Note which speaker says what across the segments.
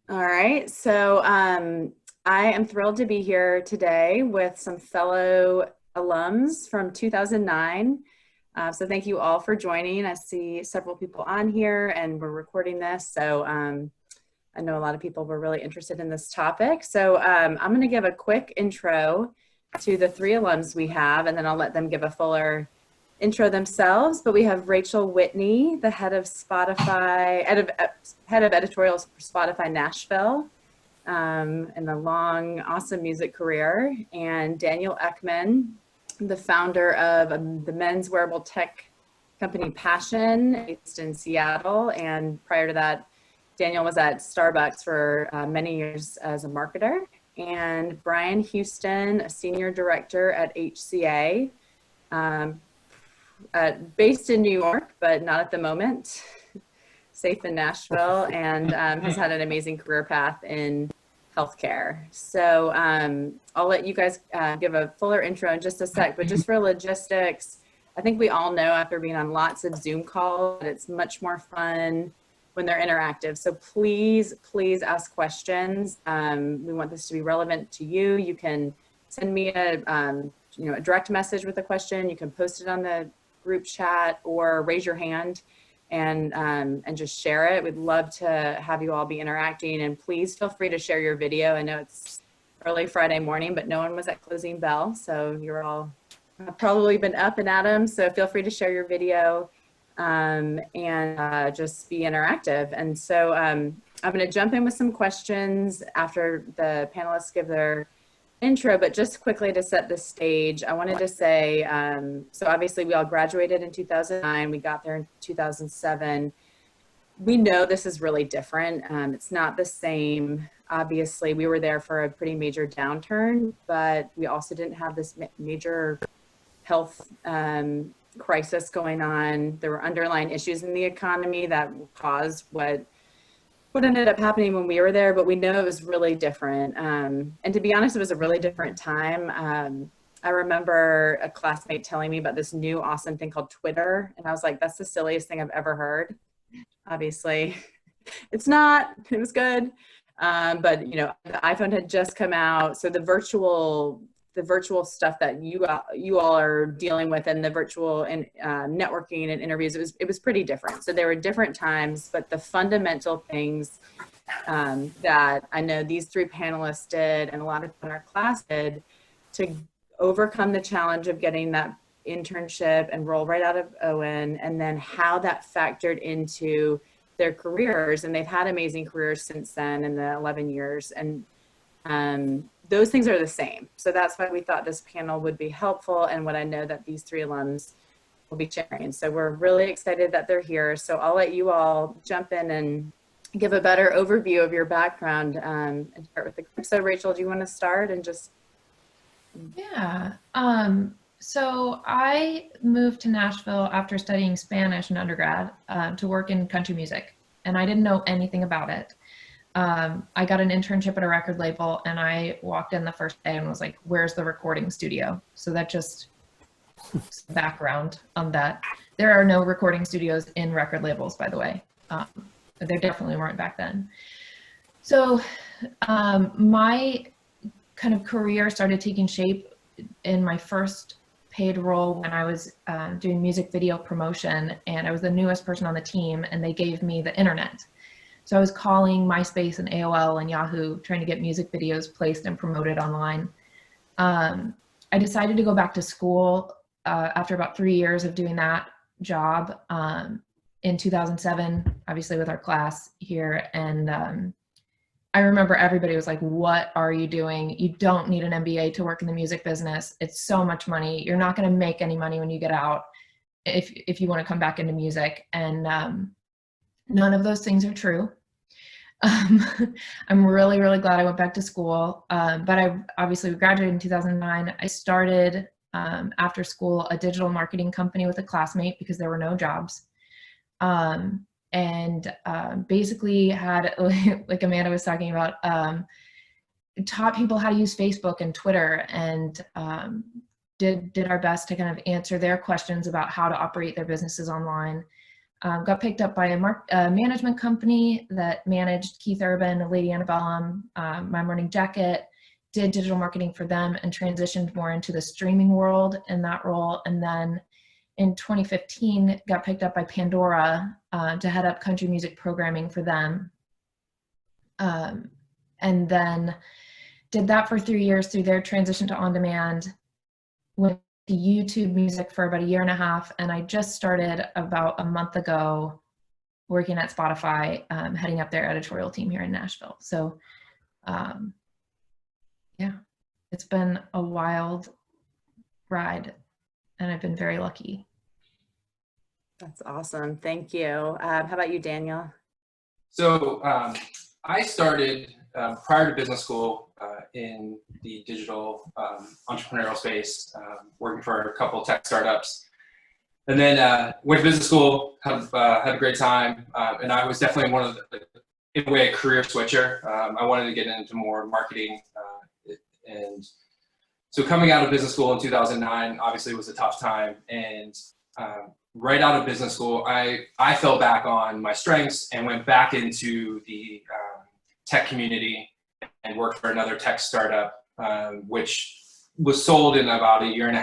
Speaker 1: All right, so I am thrilled to be here today with some fellow alums from 2009. So thank you all for joining. I see several people on here and we're recording this. So I know a lot of people were really interested in this topic. So I'm gonna give a quick intro to the three alums we have, and then I'll let them give a fuller intro themselves. But we have Rachel Whitney, the head of Spotify, head of editorials for Spotify Nashville, and a long, awesome music career. And Daniel Eckman, the founder of the men's wearable tech company Passion, based in Seattle. And prior to that, Daniel was at Starbucks for many years as a marketer. And Bryan Houston, a senior director at HCA, based in New York, but not at the moment, safe in Nashville, and has had an amazing career path in healthcare. So I'll let you guys give a fuller intro in just a sec, but just for logistics, I think we all know after being on lots of Zoom calls, that it's much more fun when they're interactive. So please, please ask questions. We want this to be relevant to you. You can send me a direct message with a question. You can post it on the group chat or raise your hand and just share it. We'd love to have you all be interacting, and please feel free to share your video. I know it's early Friday morning, but no one was at closing bell, so you're all probably been up and at 'em, so feel free to share your video and just be interactive. And so I'm going to jump in with some questions after the panelists give their intro, but just quickly to set the stage, I wanted to say, so obviously we all graduated in 2009, we got there in 2007. We know this is really different. It's not the same. Obviously, we were there for a pretty major downturn, but we also didn't have this major health crisis going on. There were underlying issues in the economy that caused what ended up happening when we were there, but we know it was really different. And to be honest, it was a really different time. I remember a classmate telling me about this new awesome thing called Twitter. And I was like, that's the silliest thing I've ever heard. Obviously, it's not, it was good. But the iPhone had just come out. So the virtual stuff that you all are dealing with, and the virtual and networking and interviews, it was pretty different. So there were different times, but the fundamental things that I know these three panelists did, and a lot of people in our class did, to overcome the challenge of getting that internship and roll right out of Owen, and then how that factored into their careers. And they've had amazing careers since then in the 11 years. And those things are the same. So that's why we thought this panel would be helpful, and what I know that these three alums will be sharing. So we're really excited that they're here. So I'll let you all jump in and give a better overview of your background and start with the group. So Rachel, do you want to start and just?
Speaker 2: Yeah. So I moved to Nashville after studying Spanish in undergrad to work in country music, and I didn't know anything about it. I got an internship at a record label, and I walked in the first day and was like, where's the recording studio? So that just background on that. There are no recording studios in record labels, by the way. There definitely weren't back then. So my kind of career started taking shape in my first paid role when I was doing music video promotion, and I was the newest person on the team, and they gave me the internet. So I was calling MySpace and AOL and Yahoo, trying to get music videos placed and promoted online. I decided to go back to school after about 3 years of doing that job in 2007, obviously with our class here. And I remember everybody was like, what are you doing? You don't need an MBA to work in the music business. It's so much money. You're not going to make any money when you get out if you want to come back into music. And none of those things are true. I'm really, really glad I went back to school. But I obviously graduated in 2009. I started after school a digital marketing company with a classmate because there were no jobs. And basically had, like Amanda was talking about, taught people how to use Facebook and Twitter, and did our best to kind of answer their questions about how to operate their businesses online. Got picked up by a management company that managed Keith Urban, Lady Antebellum, My Morning Jacket, did digital marketing for them, and transitioned more into the streaming world in that role. And then in 2015, got picked up by Pandora to head up country music programming for them. And then did that for 3 years through their transition to on-demand, went to YouTube music for about 1.5 years, and I just started about a month ago working at Spotify, heading up their editorial team here in Nashville. So yeah, it's been a wild ride, and I've been very lucky.
Speaker 1: That's awesome. Thank you. How about you, Daniel?
Speaker 3: So I started prior to business school in the digital entrepreneurial space, working for a couple of tech startups. And then went to business school, had a great time. And I was definitely one of the, in a way, a career switcher. I wanted to get into more marketing. And so coming out of business school in 2009, obviously was a tough time. And right out of business school, I fell back on my strengths and went back into the tech community and worked for another tech startup, which was sold in about 1.5 years.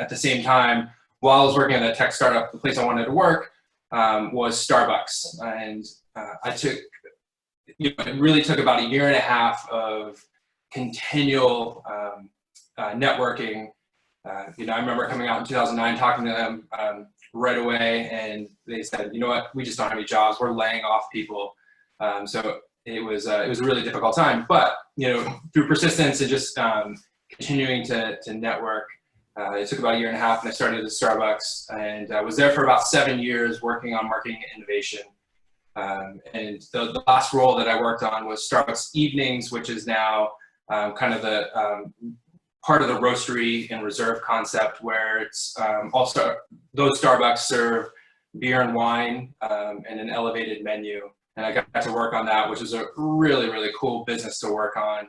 Speaker 3: At the same time, while I was working at a tech startup, the place I wanted to work was Starbucks. And it really took about 1.5 years of continual networking. I remember coming out in 2009, talking to them right away, and they said, you know what, we just don't have any jobs. We're laying off people. So it was a really difficult time, but through persistence and just continuing to network, it took about 1.5 years, and I started at Starbucks, and I was there for about 7 years working on marketing and innovation. And the last role that I worked on was Starbucks Evenings, which is now kind of the part of the roastery and reserve concept, where it's also those Starbucks serve beer and wine and an elevated menu. And I got to work on that, which is a really, really cool business to work on,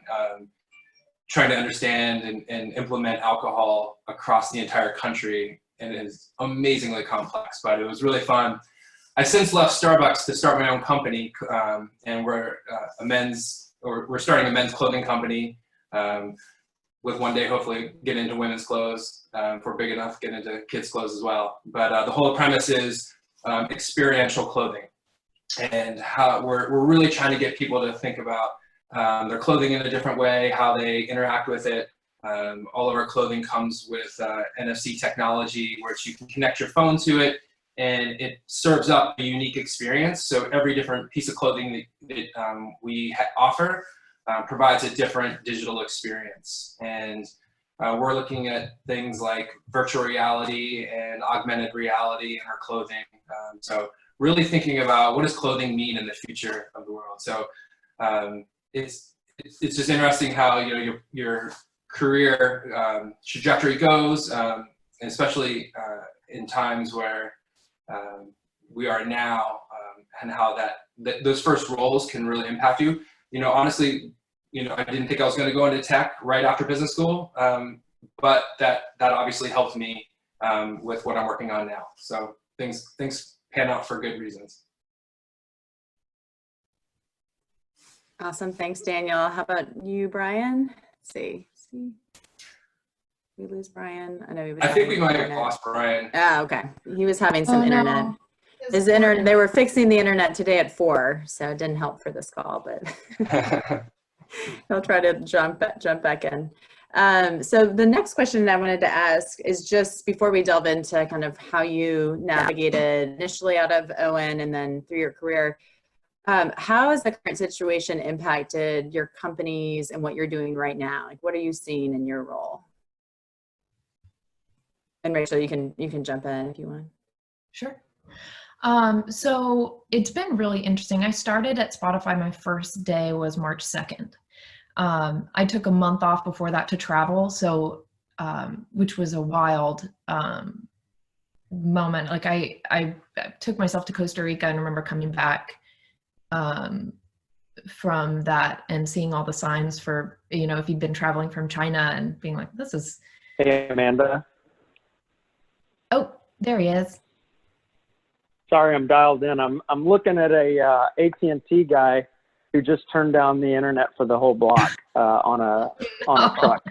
Speaker 3: trying to understand and implement alcohol across the entire country. And it is amazingly complex, but it was really fun. I since left Starbucks to start my own company, and we're starting a men's clothing company, with one day hopefully get into women's clothes, if we're big enough, get into kids' clothes as well. But the whole premise is experiential clothing, and how we're really trying to get people to think about their clothing in a different way, how they interact with it. All of our clothing comes with NFC technology, which you can connect your phone to it, and it serves up a unique experience. So every different piece of clothing that we offer provides a different digital experience. And we're looking at things like virtual reality and augmented reality in our clothing. So really thinking about what does clothing mean in the future of the world. So it's just interesting how your career trajectory goes, especially in times where we are now, and how those first roles can really impact you. Honestly, I didn't think I was going to go into tech right after business school, but that obviously helped me with what I'm working on now. So things pan out for good reasons.
Speaker 1: Awesome. Thanks, Daniel. How about you, Bryan? Let's see. We lose Bryan. I know he was.
Speaker 3: I think we might have lost Bryan.
Speaker 1: Ah, okay. He was having some internet.
Speaker 2: No.
Speaker 1: His internet. They were fixing the internet today at 4, so it didn't help for this call, but he'll try to jump back in. So the next question I wanted to ask is just before we delve into kind of how you navigated initially out of Owen and then through your career, how has the current situation impacted your companies and what you're doing right now? Like, what are you seeing in your role? And Rachel, you can jump in if you want.
Speaker 2: Sure. So it's been really interesting. I started at Spotify, my first day was March 2nd. I took a month off before that to travel, so which was a wild moment. Like I took myself to Costa Rica and remember coming back from that and seeing all the signs for, if you'd been traveling from China and being like, this is...
Speaker 4: Hey, Amanda.
Speaker 2: Oh, there he is.
Speaker 4: Sorry, I'm dialed in. I'm looking at a AT&T guy who just turned down the internet for the whole block on a truck.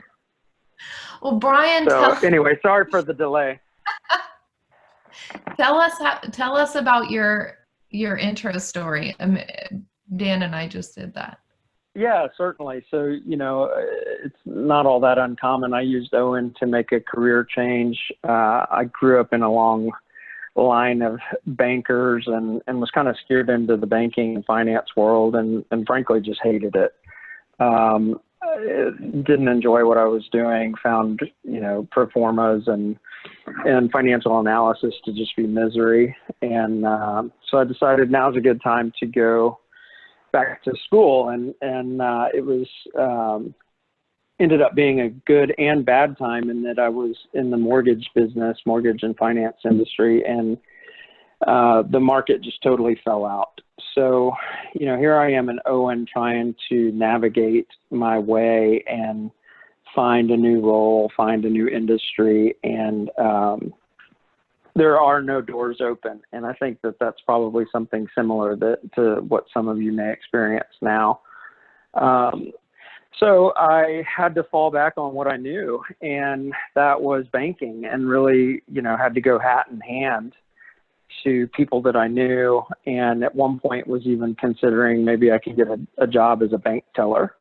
Speaker 2: Well, Bryan,
Speaker 4: So anyway, sorry for the delay.
Speaker 2: tell us about your intro story. Dan and I just did that.
Speaker 4: Yeah, certainly. So, it's not all that uncommon. I used Owen to make a career change. I grew up in a long line of bankers and was kind of steered into the banking and finance world and frankly just hated it. Didn't enjoy what I was doing, found, pro formas and financial analysis to just be misery. And so I decided now's a good time to go back to school, and it was ended up being a good and bad time in that I was in the mortgage and finance industry, and the market just totally fell out. So, here I am in Owen trying to navigate my way and find a new role, find a new industry, and there are no doors open. And I think that that's probably something similar to what some of you may experience now. So I had to fall back on what I knew, and that was banking, and really, had to go hat in hand to people that I knew. And at one point was even considering maybe I could get a job as a bank teller.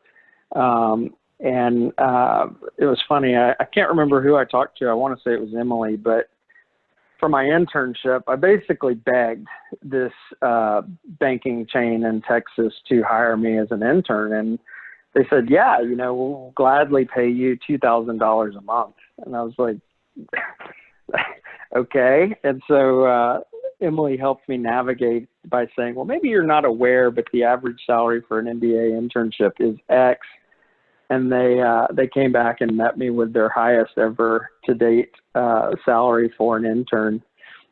Speaker 4: And it was funny. I can't remember who I talked to. I want to say it was Emily, but for my internship, I basically begged this banking chain in Texas to hire me as an intern. And they said, yeah, we'll gladly pay you $2,000 a month. And I was like, okay. And so Emily helped me navigate by saying, well, maybe you're not aware, but the average salary for an MBA internship is X. And they came back and met me with their highest ever to date salary for an intern,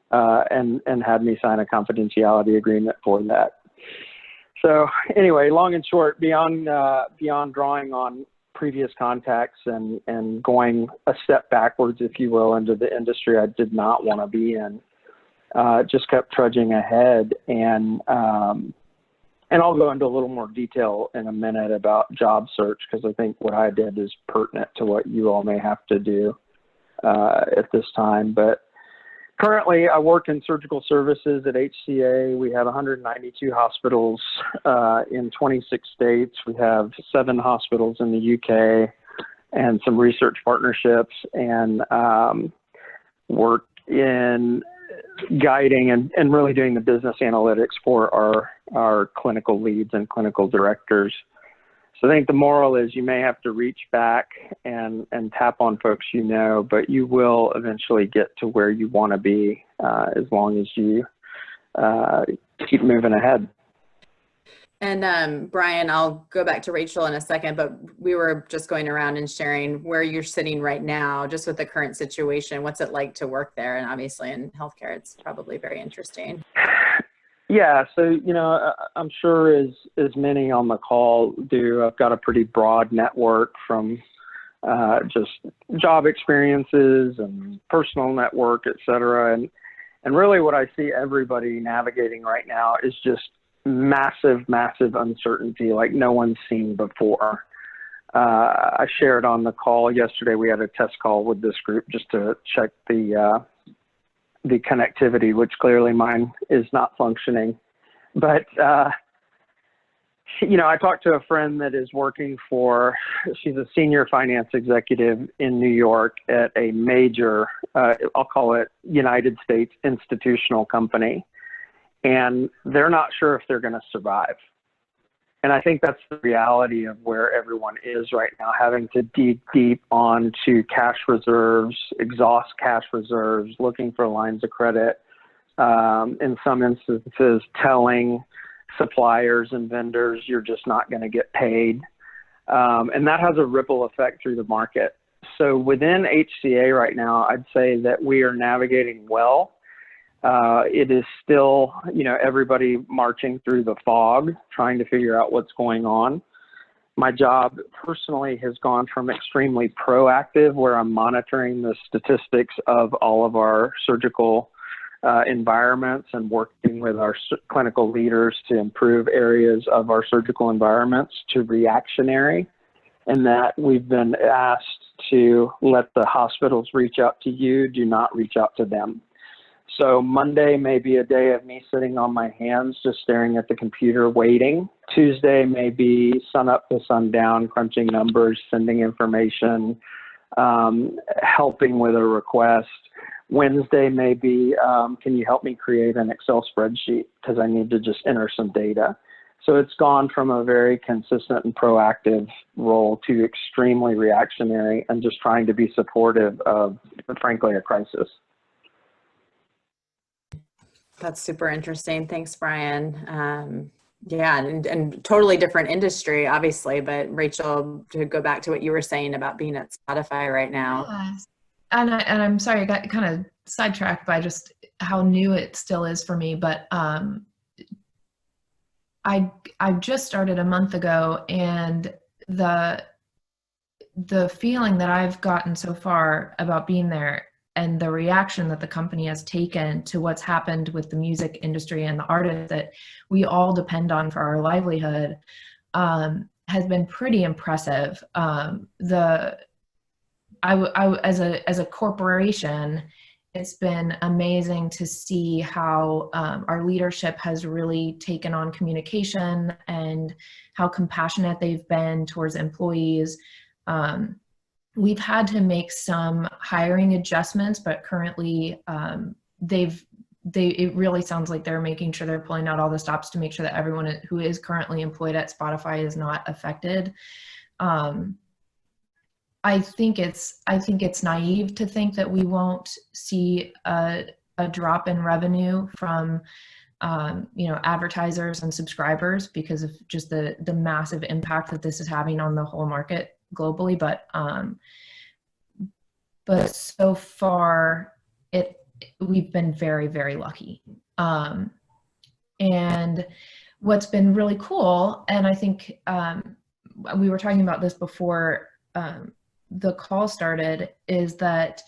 Speaker 4: and had me sign a confidentiality agreement for that. So anyway, long and short, beyond drawing on previous contacts and going a step backwards, if you will, into the industry I did not want to be in, just kept trudging ahead. And I'll go into a little more detail in a minute about job search, because I think what I did is pertinent to what you all may have to do at this time. But currently, I work in surgical services at HCA. We have 192 hospitals in 26 states. We have 7 hospitals in the UK and some research partnerships, and work in guiding and really doing the business analytics for our clinical leads and clinical directors. So I think the moral is you may have to reach back and tap on folks but you will eventually get to where you want to be as long as you keep moving ahead.
Speaker 1: And Bryan, I'll go back to Rachel in a second, but we were just going around and sharing where you're sitting right now, just with the current situation. What's it like to work there? And obviously in healthcare, it's probably very interesting.
Speaker 4: Yeah, so, I'm sure as many on the call do, I've got a pretty broad network from just job experiences and personal network, et cetera. And really what I see everybody navigating right now is just massive uncertainty like no one's seen before. I shared on the call yesterday, we had a test call with this group just to check the connectivity, which clearly mine is not functioning. But, I talked to a friend that is working she's a senior finance executive in New York at a major, I'll call it United States institutional company. And they're not sure if they're going to survive. And I think that's the reality of where everyone is right now, having to dig deep onto cash reserves, exhaust cash reserves, looking for lines of credit, in some instances telling suppliers and vendors you're just not going to get paid. And that has a ripple effect through the market. So within HCA right now, I'd say that we are navigating well. It is still, everybody marching through the fog, trying to figure out what's going on. My job personally has gone from extremely proactive, where I'm monitoring the statistics of all of our surgical environments and working with our clinical leaders to improve areas of our surgical environments to reactionary, and that we've been asked to let the hospitals reach out to you, do not reach out to them. So Monday may be a day of me sitting on my hands, just staring at the computer, waiting. Tuesday may be sun up to sundown, crunching numbers, sending information, helping with a request. Wednesday may be, can you help me create an Excel spreadsheet because I need to just enter some data. So it's gone from a very consistent and proactive role to extremely reactionary and just trying to be supportive of, frankly, a crisis.
Speaker 1: That's super interesting. Thanks, Bryan. Yeah, and totally different industry, obviously, but Rachel, to go back to what you were saying about being at Spotify right now.
Speaker 2: Yes. And I'm sorry, I got kind of sidetracked by just how new it still is for me, but I just started a month ago, and the feeling that I've gotten so far about being there and the reaction that the company has taken to what's happened with the music industry and the artists that we all depend on for our livelihood has been pretty impressive. As a corporation, it's been amazing to see how our leadership has really taken on communication and how compassionate they've been towards employees. We've had to make some hiring adjustments, but currently it really sounds like they're making sure they're pulling out all the stops to make sure that everyone who is currently employed at Spotify is not affected. I think it's naive to think that we won't see a drop in revenue from advertisers and subscribers because of just the massive impact that this is having on the whole market globally. But so far we've been very, very lucky. And what's been really cool, and I think we were talking about this before the call started, is that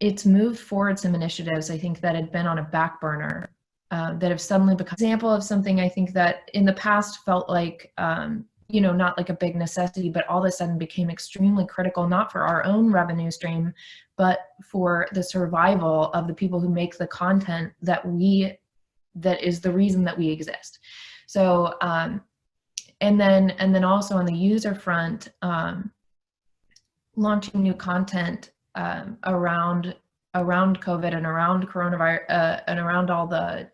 Speaker 2: it's moved forward some initiatives I think that had been on a back burner that have suddenly become an example of something I think that in the past felt like not like a big necessity, but all of a sudden became extremely critical, not for our own revenue stream, but for the survival of the people who make the content that is the reason that we exist. So, and then also on the user front, launching new content around COVID and around coronavirus and around all the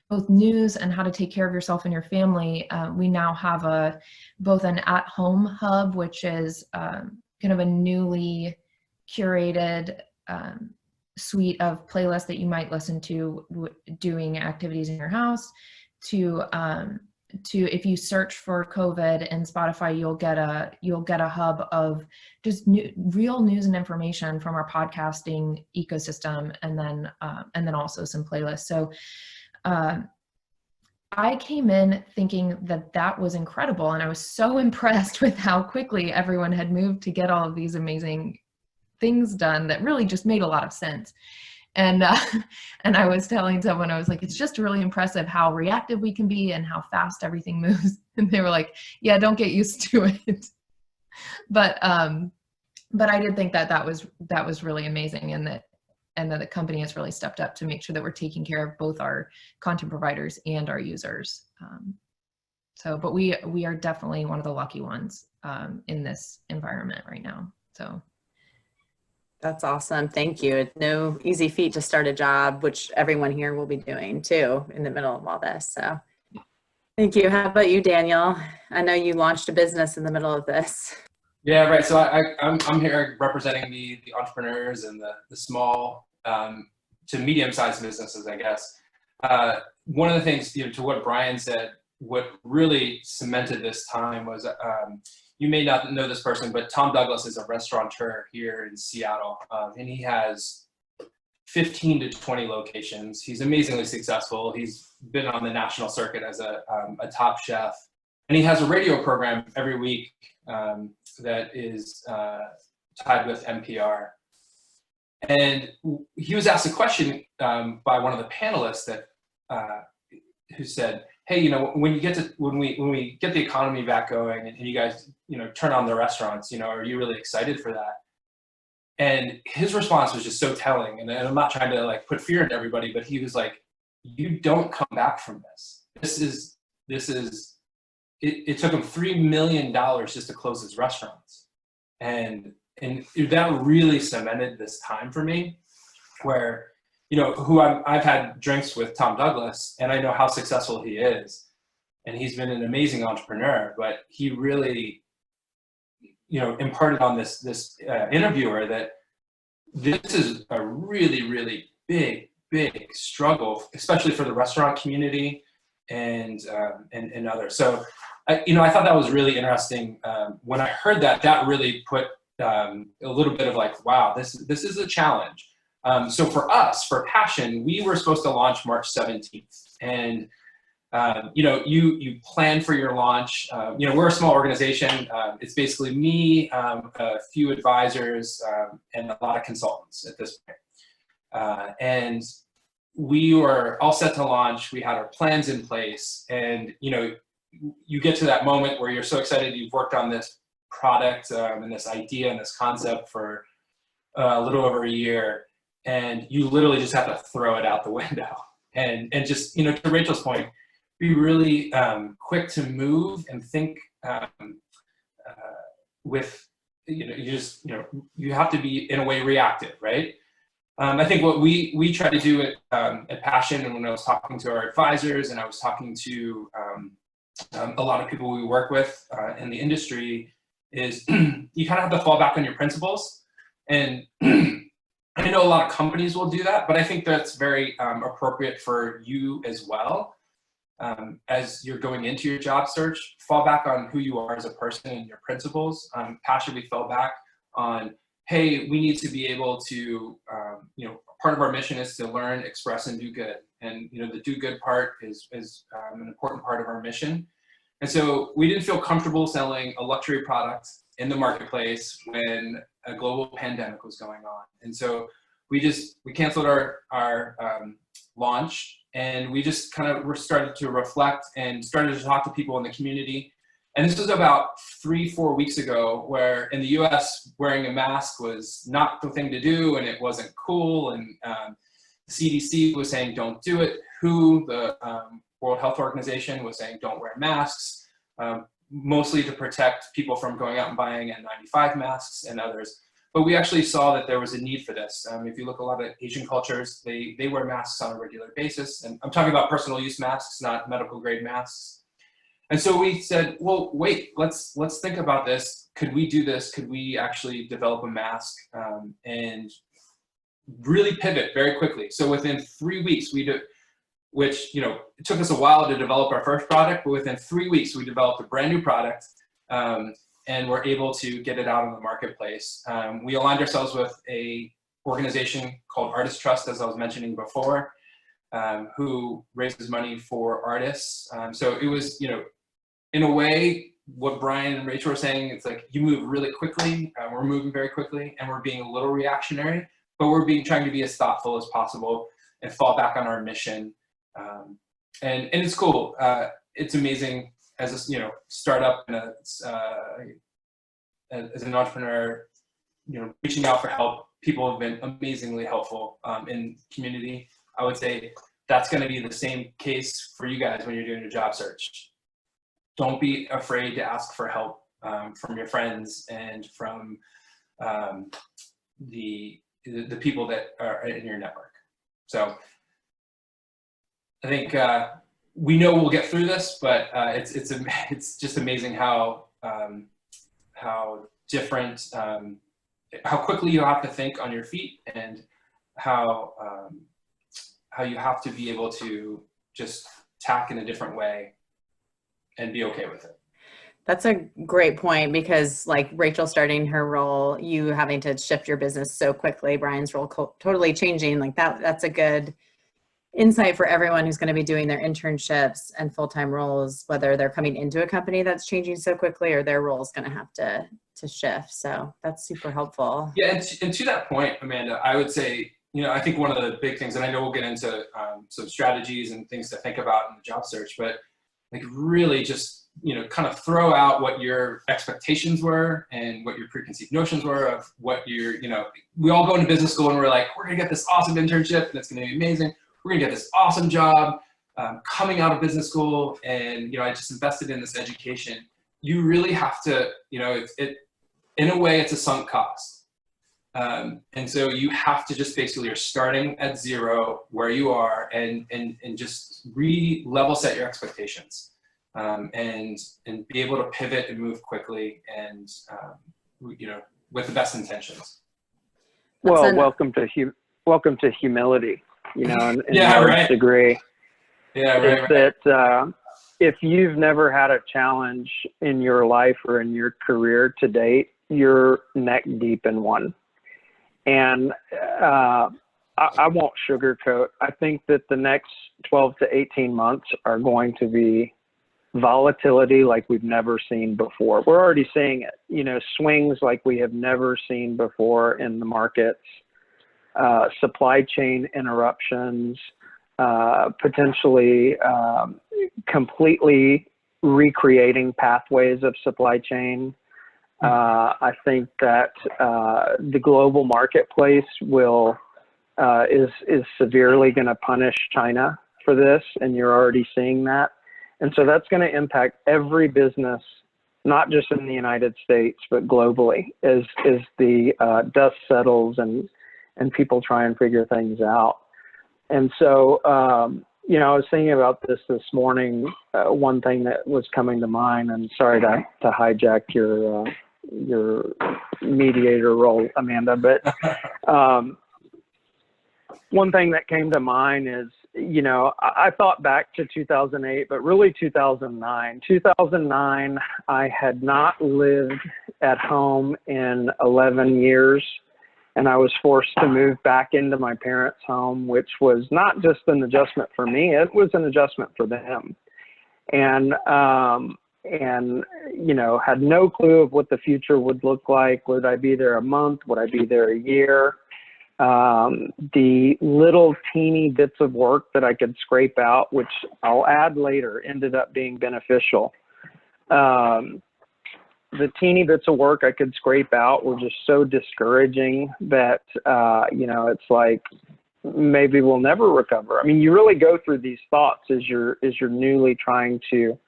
Speaker 2: both news and how to take care of yourself and your family. We now have both an at-home hub, which is kind of a newly curated suite of playlists that you might listen to doing activities in your house, to if you search for COVID in Spotify, you'll get a hub of just real news and information from our podcasting ecosystem, and then also some playlists. So I came in thinking that was incredible, and I was so impressed with how quickly everyone had moved to get all of these amazing things done that really just made a lot of sense. And I was telling someone, I was like, it's just really impressive how reactive we can be and how fast everything moves. And they were like, yeah, don't get used to it. But I did think that was really amazing, and that the company has really stepped up to make sure that we're taking care of both our content providers and our users. But we are definitely one of the lucky ones in this environment right now. So.
Speaker 1: That's awesome. Thank you. It's no easy feat to start a job, which everyone here will be doing too in the middle of all this. So thank you. How about you, Daniel? I know you launched a business in the middle of this.
Speaker 3: Yeah, right. So I'm here representing the entrepreneurs and the small to medium-sized businesses, I guess. One of the things, to what Bryan said, what really cemented this time was, you may not know this person, but Tom Douglas is a restaurateur here in Seattle, and he has 15 to 20 locations. He's amazingly successful. He's been on the national circuit as a top chef, and he has a radio program every week that is tied with NPR. And he was asked a question by one of the panelists that who said, "Hey, you know, when we get the economy back going, and you guys, you know, turn on the restaurants, you know, are you really excited for that?" And his response was just so telling. And I'm not trying to like put fear into everybody, but he was like, "You don't come back from this. It took him $3 million just to close his restaurants." And that really cemented this time for me, where, you know, I've had drinks with Tom Douglas, and I know how successful he is, and he's been an amazing entrepreneur, but he really, you know, imparted on this interviewer that this is a really, really big struggle, especially for the restaurant community and others. So, I thought that was really interesting. When I heard that, that really put a little bit of like, wow, this is a challenge. So for us, for Passion, we were supposed to launch March 17th. And, you know, you plan for your launch. You know, we're a small organization. It's basically me, a few advisors, and a lot of consultants at this point. And we were all set to launch. We had our plans in place. And, you know, you get to that moment where you're so excited you've worked on this product and this idea and this concept for a little over a year. And you literally just have to throw it out the window. And just, you know, to Rachel's point, be really quick to move and think with, you know, you have to be in a way reactive, right? I think what we try to do at Passion, and when I was talking to our advisors and I was talking to a lot of people we work with in the industry, is you kind of have to fall back on your principles. And I know a lot of companies will do that, but I think that's very appropriate for you as well. As you're going into your job search, fall back on who you are as a person and your principles. Passion, we fell back on, hey, we need to be able to, you know, part of our mission is to learn, express, and do good. And, you know, the do good part is an important part of our mission. And so we didn't feel comfortable selling a luxury product in the marketplace when a global pandemic was going on. And so we canceled our launch, and we just kind of started to reflect and started to talk to people in the community. And this was about 3-4 weeks ago, where in the US, wearing a mask was not the thing to do, and it wasn't cool. And the CDC was saying, don't do it. The World Health Organization was saying, don't wear masks, mostly to protect people from going out and buying N95 masks and others. But we actually saw that there was a need for this. If you look at a lot of Asian cultures, they wear masks on a regular basis. And I'm talking about personal use masks, not medical grade masks. And so we said, well, wait, let's think about this. Could we do this? Could we actually develop a mask and really pivot very quickly? So within 3 weeks, which, you know, it took us a while to develop our first product, but within 3 weeks, we developed a brand new product and we're able to get it out in the marketplace. We aligned ourselves with a organization called Artist Trust, as I was mentioning before, who raises money for artists. So it was, you know, in a way, what Bryan and Rachel were saying, it's like you move really quickly, we're moving very quickly, and we're being a little reactionary, but we're trying to be as thoughtful as possible and fall back on our mission. And it's cool. It's amazing as a, you know, startup and as an entrepreneur, you know, reaching out for help. People have been amazingly helpful in community. I would say that's going to be the same case for you guys when you're doing your job search. Don't be afraid to ask for help from your friends and from the people that are in your network. So I think we know we'll get through this, but it's just amazing how different, how quickly you have to think on your feet, and how you have to be able to just tack in a different way and be okay with it.
Speaker 1: That's a great point, because like Rachel starting her role, you having to shift your business so quickly, Bryan's role totally changing, like that's a good insight for everyone who's going to be doing their internships and full-time roles, whether they're coming into a company that's changing so quickly or their role is going to have to to shift. So that's super helpful.
Speaker 3: Yeah, and to that point, Amanda, I would say, I think one of the big things, and I know we'll get into some strategies and things to think about in the job search, but like really just, kind of throw out what your expectations were and what your preconceived notions were of what we all go into business school and we're like, we're gonna get this awesome internship and it's gonna be amazing. We're gonna get this awesome job coming out of business school. And, I just invested in this education. You really have to, in a way it's a sunk cost. And so you have to just basically, you're starting at zero where you are and just level set your expectations. And be able to pivot and move quickly and, with the best intentions.
Speaker 4: Well, welcome to humility, in
Speaker 3: yeah,
Speaker 4: a large
Speaker 3: right.
Speaker 4: degree.
Speaker 3: Yeah, right.
Speaker 4: That if you've never had a challenge in your life or in your career to date, you're neck deep in one. And I won't sugarcoat. I think that the next 12 to 18 months are going to be volatility like we've never seen before. We're already seeing it, swings like we have never seen before in the markets, supply chain interruptions, potentially completely recreating pathways of supply chain. I think that the global marketplace is severely going to punish China for this, and you're already seeing that. And so that's going to impact every business, not just in the United States, but globally, as the dust settles and people try and figure things out. And so, I was thinking about this morning. One thing that was coming to mind, and sorry to hijack your mediator role, Amanda, but one thing that came to mind is, I thought back to 2008, but really 2009. 2009, I had not lived at home in 11 years, and I was forced to move back into my parents' home, which was not just an adjustment for me, it was an adjustment for them. And had no clue of what the future would look like. Would I be there a month? Would I be there a year? The little teeny bits of work that I could scrape out, which I'll add later, ended up being beneficial. The teeny bits of work I could scrape out were just so discouraging that, it's like, maybe we'll never recover. I mean, you really go through these thoughts as you're newly trying to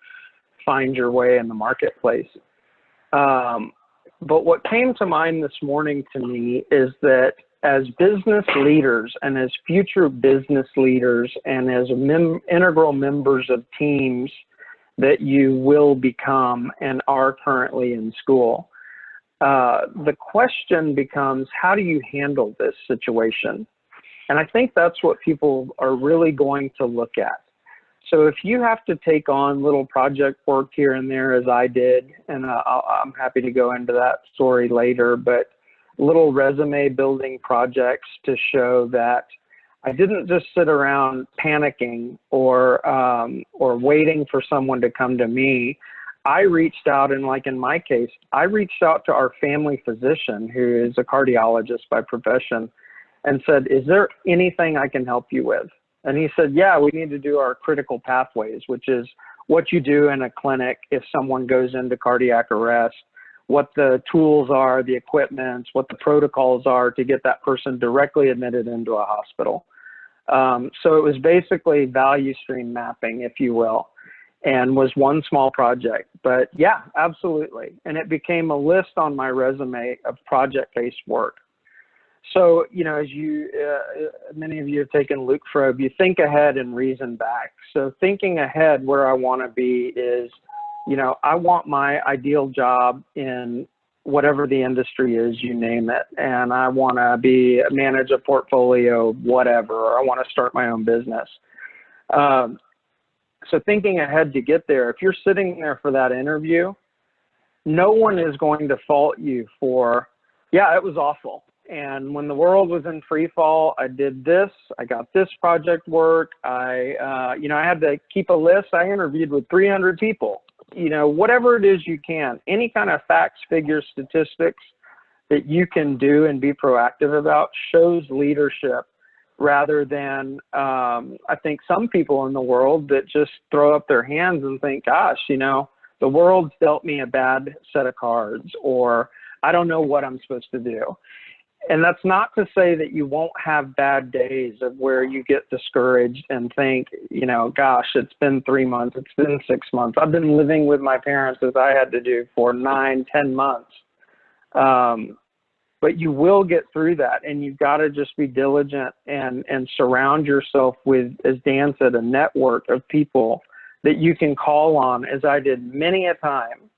Speaker 4: find your way in the marketplace. But what came to mind this morning to me is that as business leaders and as future business leaders and as integral members of teams that you will become and are currently in school, the question becomes, how do you handle this situation? And I think that's what people are really going to look at. So if you have to take on little project work here and there, as I did, and I'm happy to go into that story later, but little resume building projects to show that I didn't just sit around panicking or waiting for someone to come to me. I reached out, and like in my case, I reached out to our family physician, who is a cardiologist by profession, and said, is there anything I can help you with? And he said, yeah, we need to do our critical pathways, which is what you do in a clinic if someone goes into cardiac arrest, what the tools are, the equipment, what the protocols are to get that person directly admitted into a hospital. So it was basically value stream mapping, if you will, and was one small project. But yeah, absolutely. And it became a list on my resume of project-based work. So, as many of you have taken Luke Frobe, you think ahead and reason back. So thinking ahead, where I want to be is, I want my ideal job in whatever the industry is, you name it. And I want to manage a portfolio, whatever, or I want to start my own business. So thinking ahead to get there, if you're sitting there for that interview, no one is going to fault you for, yeah, it was awful. And when the world was in free fall, I did this, I got this project work. I had to keep a list. I interviewed with 300 people, you know, whatever it is you can, any kind of facts, figures, statistics that you can do and be proactive about shows leadership rather than, I think some people in the world that just throw up their hands and think, gosh, you know, the world's dealt me a bad set of cards, or I don't know what I'm supposed to do. And that's not to say that you won't have bad days of where you get discouraged and think, you know, gosh, it's been 3 months, it's been 6 months. I've been living with my parents as I had to do for 9, 10 months. But you will get through that, and you've got to just be diligent and surround yourself with, as Dan said, a network of people that you can call on, as I did many a time.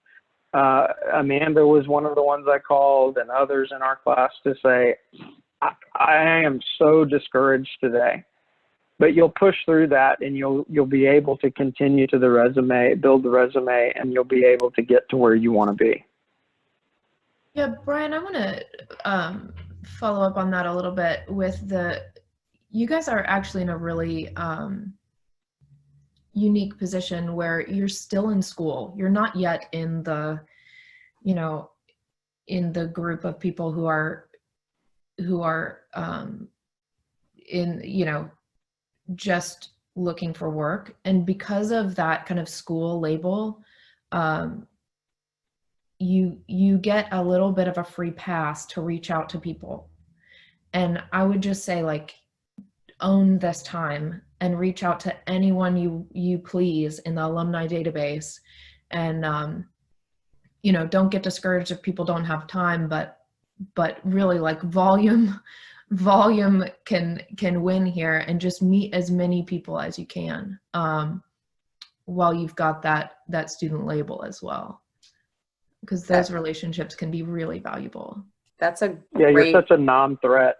Speaker 4: Amanda was one of the ones I called, and others in our class, to say, I am so discouraged today. But you'll push through that, and you'll be able to continue to build the resume, and you'll be able to get to where you want to be.
Speaker 2: Yeah, Bryan, I want to follow up on that a little bit with you guys are actually in a really unique position where you're still in school. You're not yet in the, you know, in the group of people who are in, you know, just looking for work. And because of that kind of school label, you get a little bit of a free pass to reach out to people. And I would just say, like, own this time and reach out to anyone you please in the alumni database. And, you know, don't get discouraged if people don't have time, but really, like, volume can win here, and just meet as many people as you can while you've got that student label as well, because those relationships can be really valuable.
Speaker 1: That's a
Speaker 4: great...
Speaker 1: you're
Speaker 4: such a non-threat.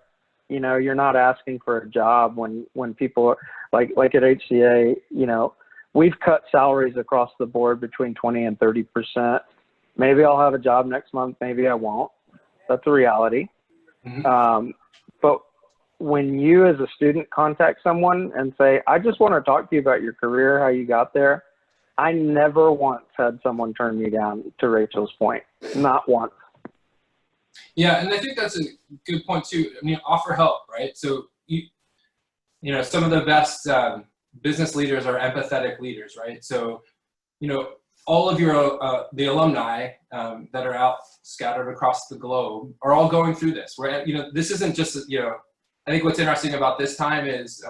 Speaker 4: You know, you're not asking for a job when people are, like at HCA, you know, we've cut salaries across the board between 20 and 30%. Maybe I'll have a job next month, maybe I won't. That's a reality. Mm-hmm. But when you as a student contact someone and say, I just want to talk to you about your career, how you got there, I never once had someone turn me down, to Rachel's point. Not once.
Speaker 3: Yeah, and I think that's a good point too. I mean, offer help, right? So you know, some of the best business leaders are empathetic leaders, right? So, you know, all of your the alumni that are out scattered across the globe are all going through this. Where, you know, this isn't just, you know, I think what's interesting about this time is,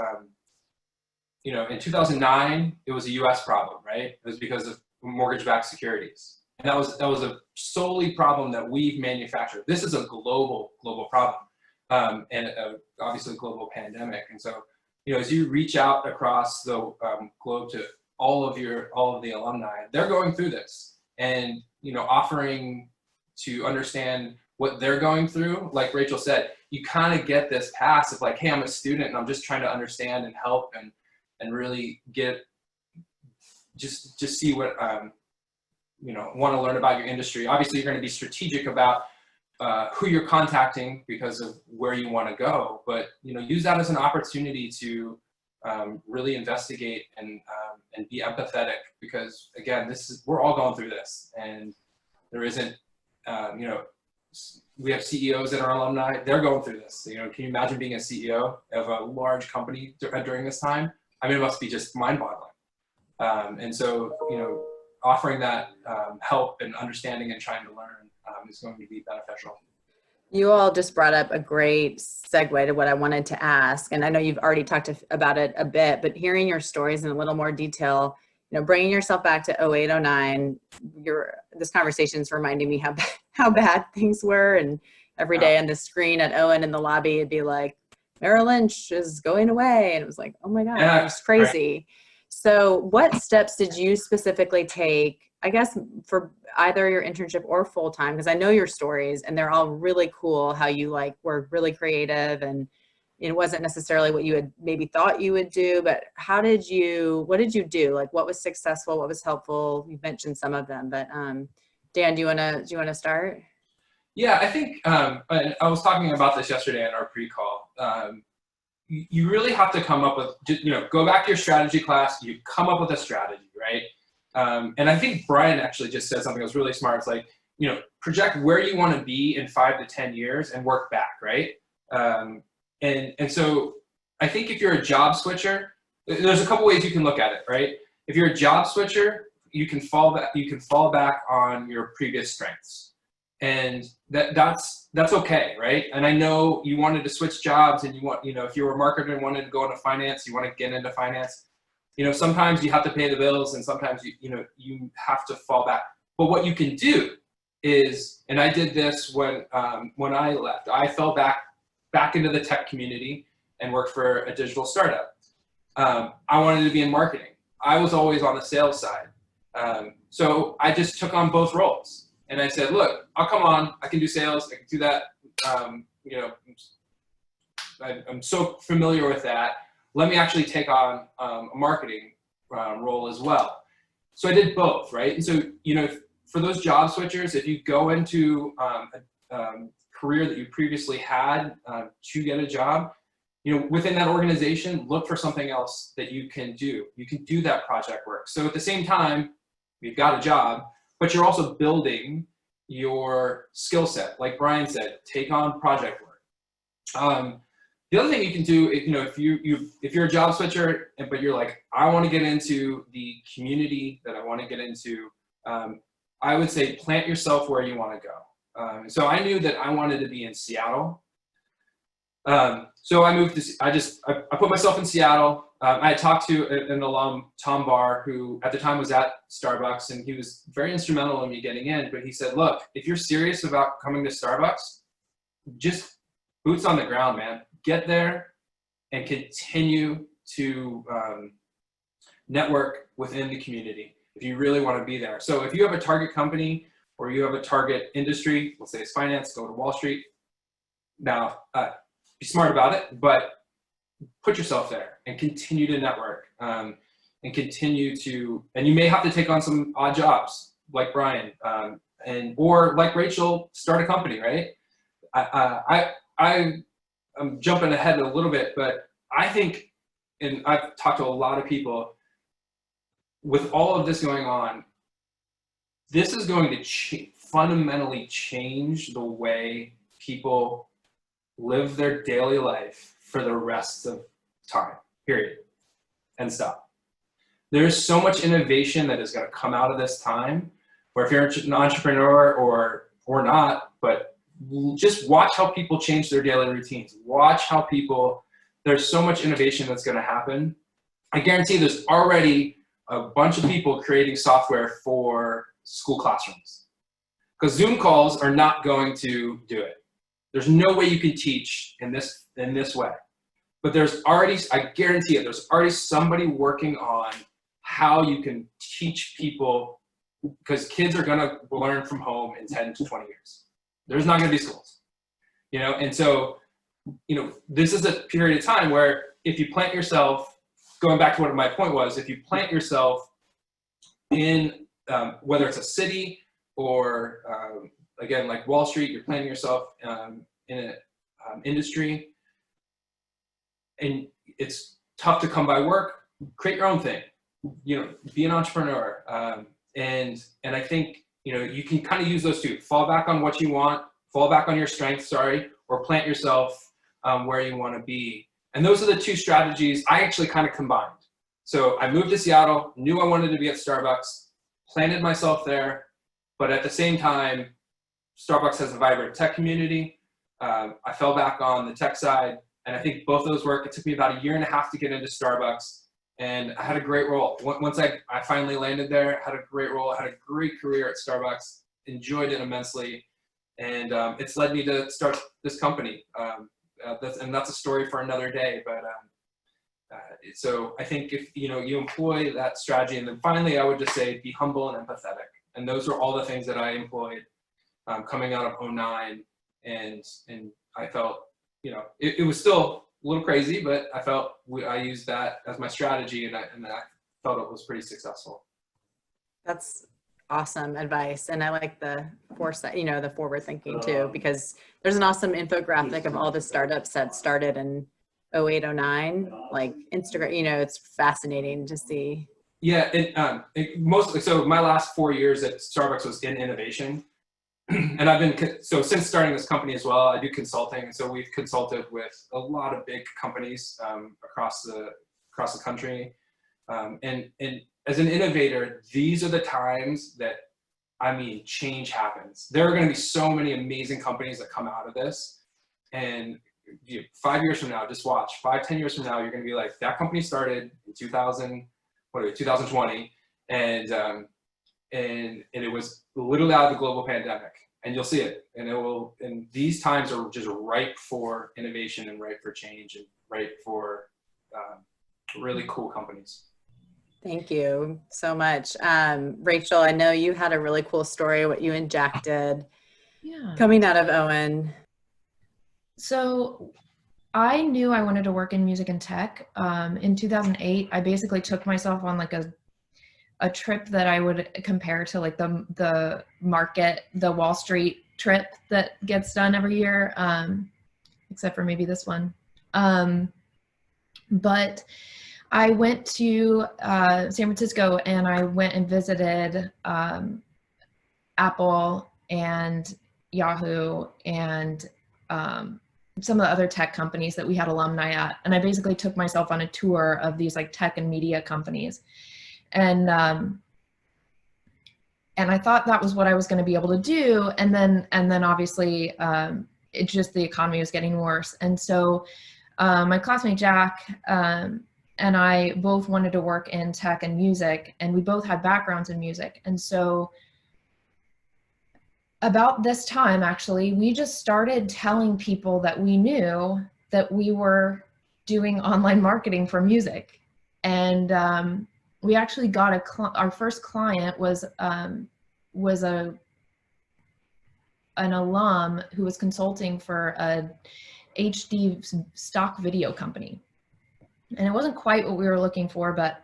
Speaker 3: you know, in 2009 it was a U.S. problem, right? It was because of mortgage-backed securities. And that was a solely problem that we've manufactured. This is a global problem, and obviously a global pandemic. And so, you know, as you reach out across the globe to all of the alumni, they're going through this, and, you know, offering to understand what they're going through. Like Rachel said, you kind of get this pass of, like, hey, I'm a student and I'm just trying to understand and help and really get just see what you know, want to learn about your industry. Obviously, you're going to be strategic about who you're contacting because of where you want to go, but, you know, use that as an opportunity to really investigate and be empathetic, because, again, we're all going through this, and there isn't, you know, we have CEOs that are alumni, they're going through this. You know, can you imagine being a CEO of a large company during this time? I mean, it must be just mind-boggling. And so, you know, offering that help and understanding and trying to learn is going to be beneficial.
Speaker 1: You all just brought up a great segue to what I wanted to ask. And I know you've already talked about it a bit, but hearing your stories in a little more detail, you know, bringing yourself back to 08, 09, this conversation's reminding me how bad things were. And every day on the screen at Owen in the lobby, it'd be like, Merrill Lynch is going away. And it was like, oh my God,
Speaker 3: yeah,
Speaker 1: it was crazy.
Speaker 3: Right.
Speaker 1: So what steps did you specifically take, I guess, for either your internship or full-time? Because I know your stories and they're all really cool, how you, like, were really creative, and it wasn't necessarily what you had maybe thought you would do, but what did you do? Like, what was successful? What was helpful? You mentioned some of them, but Dan, do you want to start?
Speaker 3: Yeah, I think, and I was talking about this yesterday in our pre-call. You really have to come up with, you know, go back to your strategy class, you come up with a strategy, right? And I think Bryan actually just said something that was really smart. It's like, you know, project where you want to be in 5 to 10 years and work back, right? And so I think if you're a job switcher, there's a couple ways you can look at it, right? If you're a job switcher, you can fall back on your previous strengths, and that's okay, right? And I know you wanted to switch jobs, and if you were a marketer and wanted to go into finance, you want to get into finance. You know, sometimes you have to pay the bills, and sometimes you have to fall back. But what you can do is, and I did this when I left, I fell back into the tech community and worked for a digital startup. I wanted to be in marketing. I was always on the sales side. So I just took on both roles, and I said, look, I'll come on, I can do sales, I can do that. I'm so familiar with that. Let me actually take on a marketing role as well. So I did both, right? And so, for those job switchers, if you go into a career that you previously had to get a job, within that organization, look for something else that you can do. You can do that project work. So at the same time, you've got a job, but you're also building your skill set. Like Bryan said, take on project work. The other thing you can do, if you're a job switcher, but you're like, I want to get into the community that I want to get into, I would say plant yourself where you want to go. So I knew that I wanted to be in Seattle. So I moved to, I put myself in Seattle. I had talked to an alum, Tom Barr, who at the time was at Starbucks, and he was very instrumental in me getting in, but he said, look, if you're serious about coming to Starbucks, just boots on the ground, man. Get there and continue to network within the community if you really want to be there. So if you have a target company or you have a target industry, let's say it's finance, go to Wall Street. Now, be smart about it, but put yourself there and continue to network and continue to, and you may have to take on some odd jobs like Bryan or like Rachel, start a company, right? I'm jumping ahead a little bit, but I think, and I've talked to a lot of people, with all of this going on, this is going to fundamentally change the way people live their daily life for the rest of time, period, and stop. There's so much innovation that is going to come out of this time, where if you're an entrepreneur or not, but just watch how people change their daily routines. Watch how there's so much innovation that's going to happen. I guarantee there's already a bunch of people creating software for school classrooms, because Zoom calls are not going to do it. There's no way you can teach in this way. But there's already, I guarantee it, there's already somebody working on how you can teach people, because kids are going to learn from home in 10 to 20 years. There's not going to be schools, and so, this is a period of time where if you plant yourself, going back to what my point was, if you plant yourself in, whether it's a city or, again, like Wall Street, you're planting yourself in an industry, and it's tough to come by work, create your own thing, be an entrepreneur. And I think, you can kind of use those two, fall back on what you want, fall back on your strengths, or plant yourself where you want to be. And those are the two strategies I actually kind of combined. So I moved to Seattle, knew I wanted to be at Starbucks, planted myself there, but at the same time, Starbucks has a vibrant tech community. I fell back on the tech side, and I think both of those work. It took me about 1.5 years to get into Starbucks, and I had a great role. Once I finally landed there, I had a great role, I had a great career at Starbucks, enjoyed it immensely, and it's led me to start this company. That's a story for another day, but so I think if you employ that strategy, and then finally I would just say be humble and empathetic, and those are all the things that I employed coming out of 2009, and I felt it was still a little crazy, but I felt I used that as my strategy, and I felt it was pretty successful.
Speaker 1: That's awesome advice, and I like the foresight, the forward thinking too, because there's an awesome infographic of all the startups that started in 2008, 2009, like Instagram. It's fascinating to see
Speaker 3: Yeah, mostly, so my last 4 years at Starbucks was in innovation. And I've been, so since starting this company as well, I do consulting. And so we've consulted with a lot of big companies across the country. And as an innovator, these are the times that, I mean, change happens. There are going to be so many amazing companies that come out of this. And 5 years from now, just watch, 5-10 years from now, you're going to be like, that company started in 2020, and it was literally out of the global pandemic, and you'll see it, and these times are just ripe for innovation and ripe for change and ripe for really cool companies.
Speaker 1: Thank you so much. Rachel, I know you had a really cool story, what you and Jack did coming out of Owen.
Speaker 2: So I knew I wanted to work in music and tech. In 2008, I basically took myself on like a trip that I would compare to like the market, the Wall Street trip that gets done every year, except for maybe this one. But I went to San Francisco, and I went and visited Apple and Yahoo and some of the other tech companies that we had alumni at. And I basically took myself on a tour of these like tech and media companies. And I thought that was what I was going to be able to do. And then obviously it just, the economy was getting worse. And so my classmate Jack and I both wanted to work in tech and music, and we both had backgrounds in music. And so about this time, actually, we just started telling people that we knew that we were doing online marketing for music. And we actually got our first client was an alum who was consulting for a HD stock video company. And it wasn't quite what we were looking for, but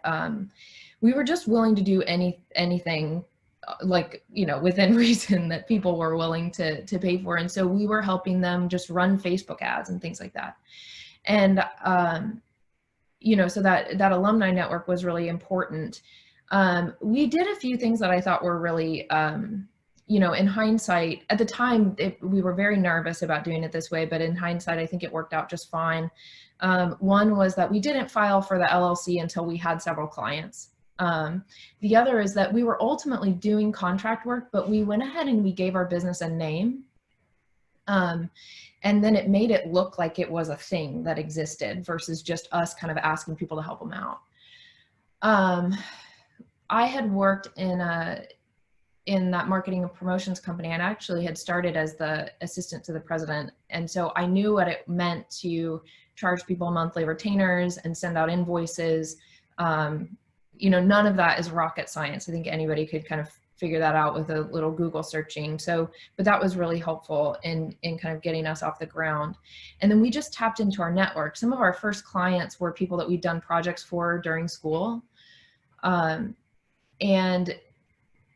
Speaker 2: we were just willing to do anything, like, you know, within reason that people were willing to pay for. And so we were helping them just run Facebook ads and things like that. And, you know, so that alumni network was really important. We did a few things that I thought were really, you know, in hindsight, at the time, we were very nervous about doing it this way, but in hindsight, I think it worked out just fine. One was that we didn't file for the LLC until we had several clients. The other is that we were ultimately doing contract work, but we went ahead and we gave our business a name. And then it made it look like it was a thing that existed versus just us kind of asking people to help them out. I had worked in that marketing and promotions company, and actually had started as the assistant to the president. And so I knew what it meant to charge people monthly retainers and send out invoices. You know, none of that is rocket science. I think anybody could kind of figure that out with a little Google searching. So, but that was really helpful in kind of getting us off the ground. And then we just tapped into our network. Some of our first clients were people that we'd done projects for during school. And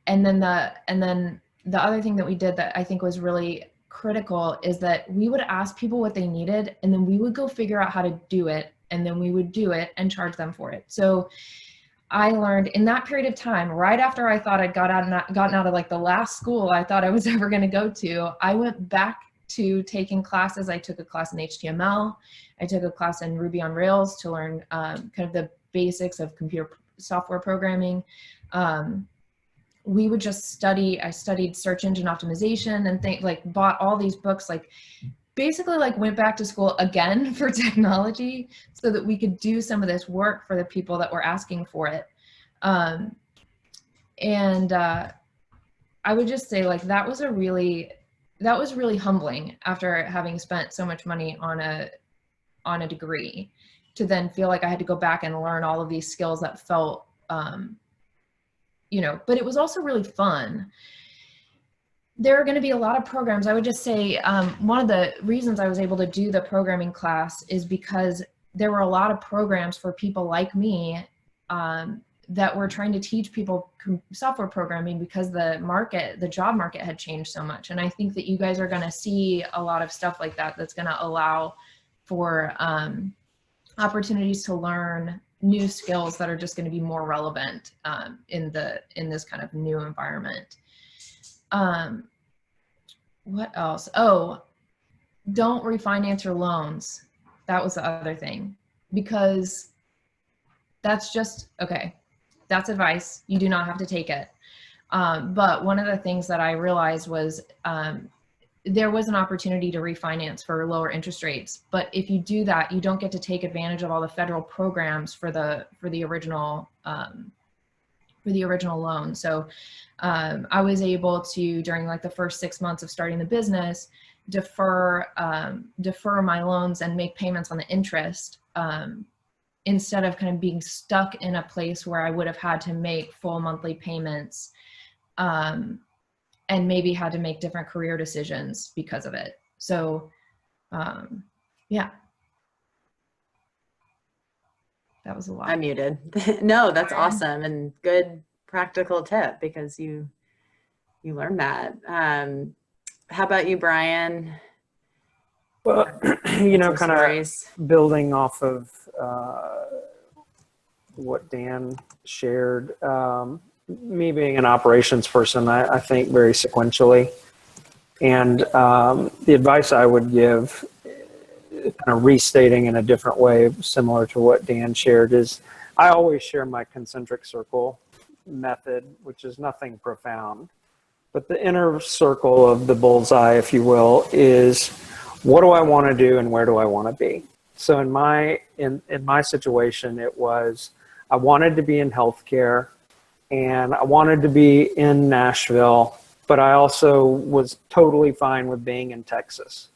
Speaker 2: then the other thing that we did that I think was really critical is that we would ask people what they needed, and then we would go figure out how to do it, and then we would do it and charge them for it. So I learned in that period of time, right after I thought I'd gotten out of like the last school I thought I was ever going to go to, I went back to taking classes. I took a class in HTML. I took a class in Ruby on Rails to learn kind of the basics of computer software programming. We would just study. I studied search engine optimization and bought all these books, like basically like went back to school again for technology so that we could do some of this work for the people that were asking for it. I would just say like that was really humbling after having spent so much money on a degree, to then feel like I had to go back and learn all of these skills that felt, you know, but it was also really fun. There are going to be a lot of programs. I would just say one of the reasons I was able to do the programming class is because there were a lot of programs for people like me that were trying to teach people software programming, because the job market had changed so much. And I think that you guys are going to see a lot of stuff like that that's going to allow for opportunities to learn new skills that are just going to be more relevant in this kind of new environment. What else? Oh, don't refinance your loans. That was the other thing, because that's just, okay, that's advice. You do not have to take it. But one of the things that I realized was there was an opportunity to refinance for lower interest rates. But if you do that, you don't get to take advantage of all the federal programs for the original loan. So I was able to, during like the first 6 months of starting the business, defer my loans and make payments on the interest, instead of kind of being stuck in a place where I would have had to make full monthly payments, and maybe had to make different career decisions because of it. So, yeah. That was a lot.
Speaker 1: I'm muted. No, that's awesome and good practical tip, because you learned that. How about you, Bryan?
Speaker 4: Well, you know, kind
Speaker 1: Stories.
Speaker 4: of building off of what Dan shared, me being an operations person, I think very sequentially. And the advice I would give, kind of restating in a different way, similar to what Dan shared, is I always share my concentric circle method, which is nothing profound. But the inner circle of the bullseye, if you will, is what do I want to do and where do I want to be? So in my situation, it was I wanted to be in healthcare and I wanted to be in Nashville, but I also was totally fine with being in Texas.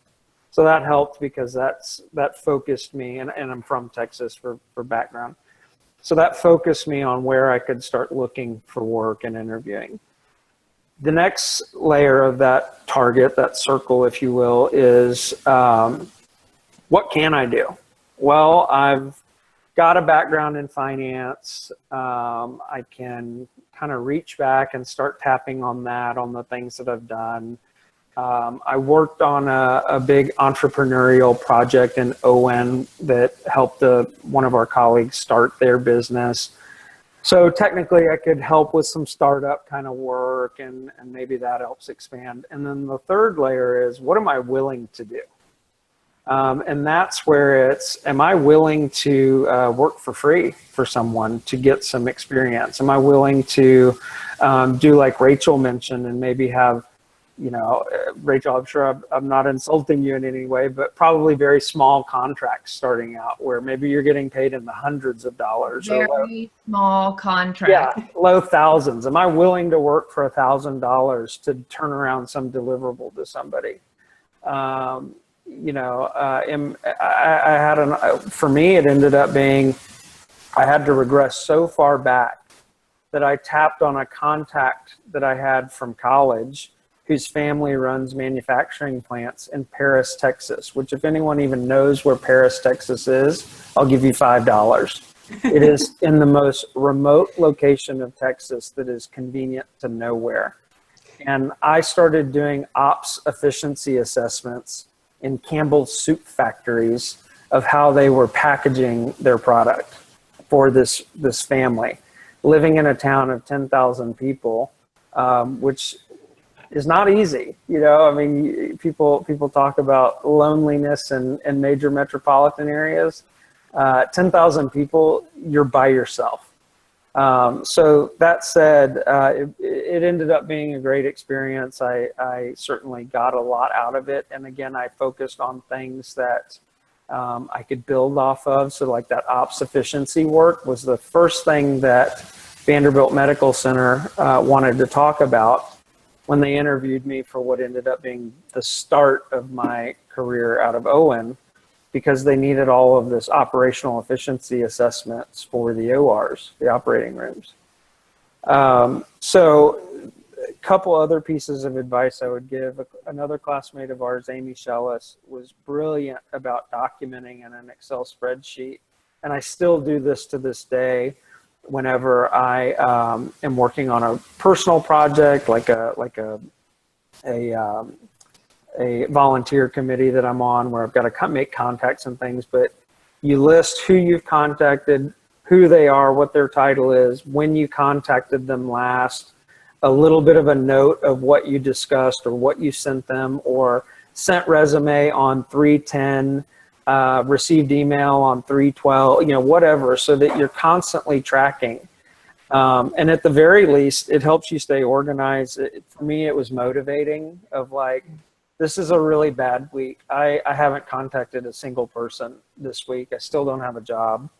Speaker 4: So that helped because that focused me, and I'm from Texas for background. So that focused me on where I could start looking for work and interviewing. The next layer of that target, that circle, if you will, is what can I do? Well, I've got a background in finance. I can kind of reach back and start tapping on that, on the things that I've done. I worked on a big entrepreneurial project in Owen that helped one of our colleagues start their business. So technically I could help with some startup kind of work, and maybe that helps expand. And then the third layer is, what am I willing to do? And that's where it's, am I willing to work for free for someone to get some experience? Am I willing to do like Rachel mentioned, and maybe have, you know, Rachel, I'm sure I'm not insulting you in any way, but probably very small contracts starting out where maybe you're getting paid in the hundreds of dollars.
Speaker 2: Very small contract.
Speaker 4: Yeah, low thousands. Am I willing to work for $1,000 to turn around some deliverable to somebody? You know, for me, it ended up being, I had to regress so far back that I tapped on a contact that I had from college whose family runs manufacturing plants in Paris, Texas, which if anyone even knows where Paris, Texas is, I'll give you $5. It is in the most remote location of Texas that is convenient to nowhere. And I started doing ops efficiency assessments in Campbell's soup factories of how they were packaging their product for this family, living in a town of 10,000 people, which is not easy. You know, I mean, people talk about loneliness in major metropolitan areas. 10,000 people, you're by yourself. So that said, it ended up being a great experience. I certainly got a lot out of it. And again, I focused on things that I could build off of. So like that ops efficiency work was the first thing that Vanderbilt Medical Center wanted to talk about when they interviewed me for what ended up being the start of my career out of Owen, because they needed all of this operational efficiency assessments for the ORs, the operating rooms. So a couple other pieces of advice I would give. Another classmate of ours, Amy Shellis, was brilliant about documenting in an Excel spreadsheet. And I still do this to this day whenever I am working on a personal project, like a volunteer committee that I'm on, where I've got to make contacts and things. But you list who you've contacted, who they are, what their title is, when you contacted them last, a little bit of a note of what you discussed or what you sent them, or sent resume on 310, received email on 312, you know, whatever, so that you're constantly tracking. And at the very least, it helps you stay organized. For me, it was motivating of like, this is a really bad week. I haven't contacted a single person this week. I still don't have a job.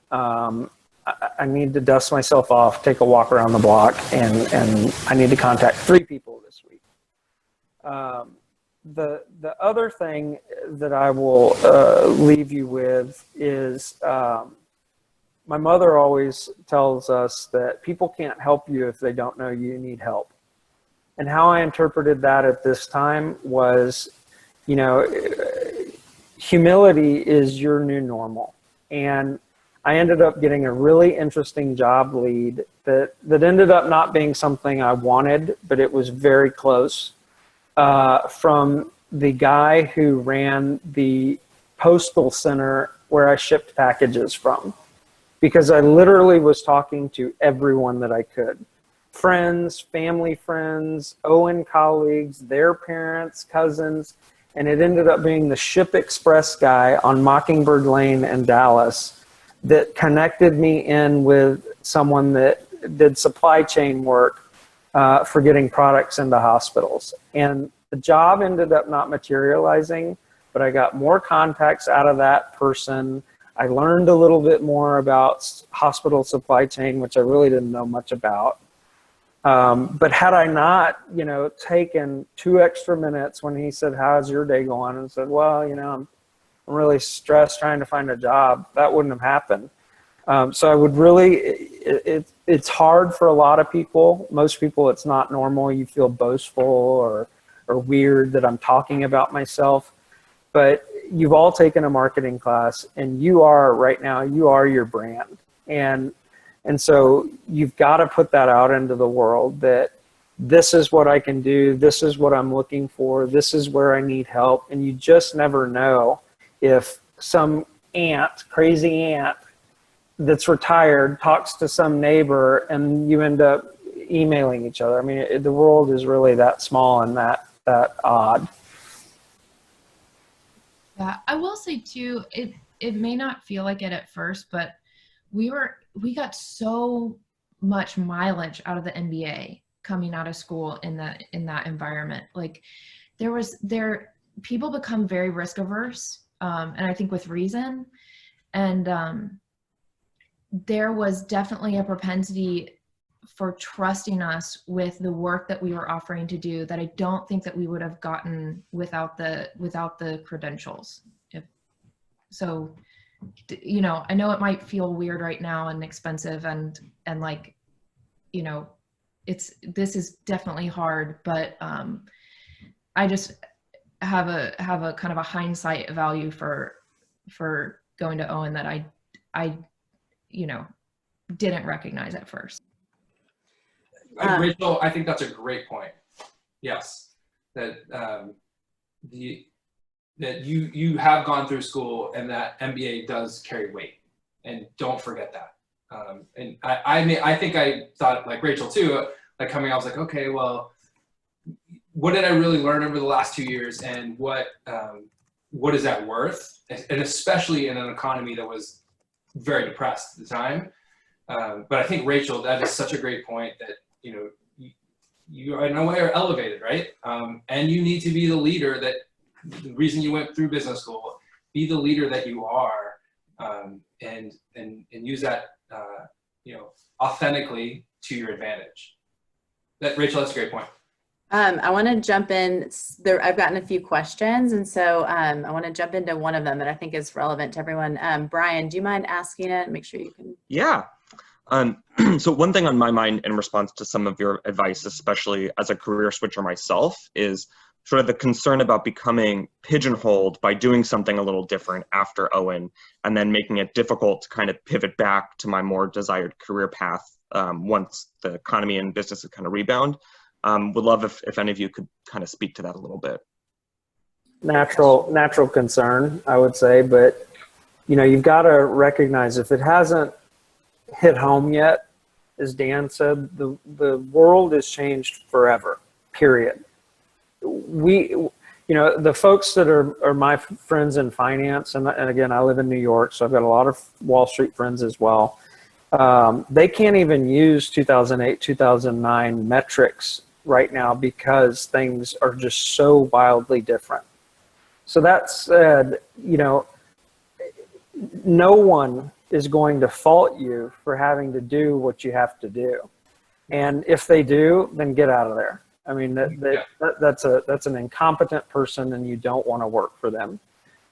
Speaker 4: I need to dust myself off, take a walk around the block, and I need to contact 3 people this week. The other thing that I will leave you with is my mother always tells us that people can't help you if they don't know you need help. And how I interpreted that at this time was, you know, humility is your new normal. And I ended up getting a really interesting job lead that ended up not being something I wanted, but it was very close, from the guy who ran the postal center where I shipped packages from. Because I literally was talking to everyone that I could. Friends, family friends, Owen colleagues, their parents, cousins, and it ended up being the Ship Express guy on Mockingbird Lane in Dallas that connected me in with someone that did supply chain work for getting products into hospitals. And the job ended up not materializing, but I got more contacts out of that person. I learned a little bit more about hospital supply chain, which I really didn't know much about. But had I not, you know, taken 2 extra minutes when he said, "How's your day going?" and said, "Well, you know, I'm really stressed trying to find a job," that wouldn't have happened. So I would really, it's hard for a lot of people. Most people, it's not normal. You feel boastful or weird that I'm talking about myself. But you've all taken a marketing class, and you are right now, you are your brand. And so you've got to put that out into the world that this is what I can do. This is what I'm looking for. This is where I need help. And you just never know if some crazy aunt that's retired talks to some neighbor and you end up emailing each other. I mean, the world is really that small and that odd.
Speaker 2: Yeah, I will say too, it may not feel like it at first, but we got so much mileage out of the MBA coming out of school in that environment. Like people become very risk averse, and I think with reason. And there was definitely a propensity for trusting us with the work that we were offering to do that I don't think that we would have gotten without the credentials. So, you know, I know it might feel weird right now and expensive and like, you know, this is definitely hard, but I just have a kind of a hindsight value for going to Owen that I you know, didn't recognize at first.
Speaker 3: Rachel, I think that's a great point. Yes, that that you have gone through school and that MBA does carry weight, and don't forget that. And I think I thought like Rachel too. Like coming out, I was like, okay, well, what did I really learn over the last 2 years, and what is that worth? And especially in an economy that was very depressed at the time. But I think Rachel, that is such a great point that, you know, you in a way are elevated, right? And you need to be the leader that, the reason you went through business school, be the leader that you are, and use that, you know, authentically to your advantage. Rachel, that's a great point.
Speaker 1: I want to jump in there. I've gotten a few questions, and so I want to jump into one of them that I think is relevant to everyone. Bryan, do you mind asking it? Make sure you can.
Speaker 5: Yeah. So one thing on my mind in response to some of your advice, especially as a career switcher myself, is sort of the concern about becoming pigeonholed by doing something a little different after Owen, and then making it difficult to kind of pivot back to my more desired career path once the economy and businesses kind of rebound. Would love if any of you could kind of speak to that a little bit.
Speaker 4: Natural concern, I would say, but you know, you've got to recognize if it hasn't hit home yet. As Dan said, the world has changed forever, period. The folks that are my friends in finance, and again, I live in New York, so I've got a lot of Wall Street friends as well. They can't even use 2008, 2009 metrics right now because things are just so wildly different. So that said, no one is going to fault you for having to do what you have to do. And if they do, then get out of there. I mean, that's an incompetent person and you don't want to work for them.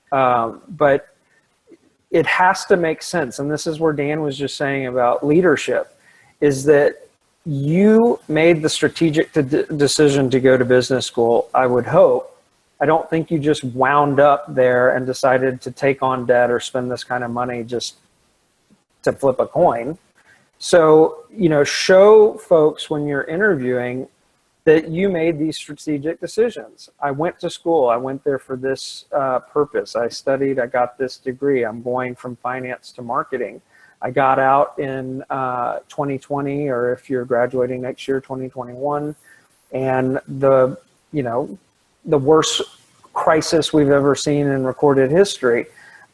Speaker 4: But it has to make sense. And this is where Dan was just saying about leadership, is that you made the strategic decision to go to business school, I would hope. I don't think you just wound up there and decided to take on debt or spend this kind of money just to flip a coin. So, show folks when you're interviewing that you made these strategic decisions. I went to school. I went there for this purpose. I studied. I got this degree. I'm going from finance to marketing. I got out in 2020, or if you're graduating next year, 2021, and the worst crisis we've ever seen in recorded history.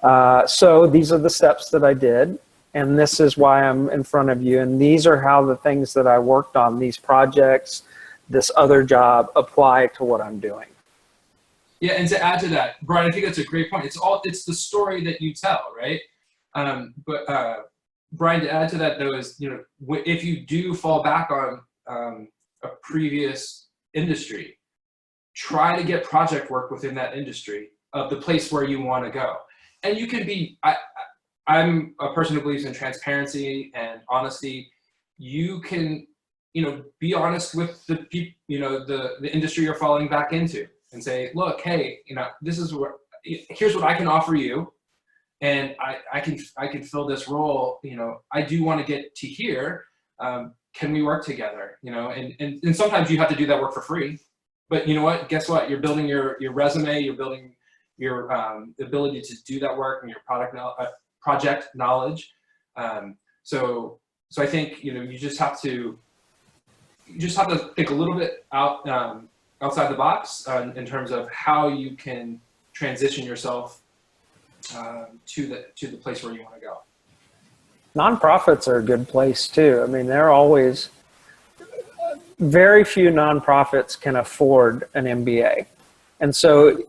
Speaker 4: So these are the steps that I did, and this is why I'm in front of you. And these are how the things that I worked on, these projects, this other job, apply to what I'm doing.
Speaker 3: Yeah, and to add to that, Bryan, I think that's a great point. It's the story that you tell, right? But Bryan, to add to that though is, if you do fall back on a previous industry, try to get project work within that industry of the place where you want to go. And you can be, I'm a person who believes in transparency and honesty. You can, be honest with the people, the industry you're falling back into, and say, look, hey, here's what I can offer you. And I can fill this role, I do want to get to here. Can we work together? And sometimes you have to do that work for free. But you know what? Guess what? You're building your resume. You're building your ability to do that work and your project knowledge. So I think you just have to think a little bit outside the box in terms of how you can transition yourself to the place where you want to go.
Speaker 4: Nonprofits are a good place too. I mean, they're always, very few nonprofits can afford an MBA. And so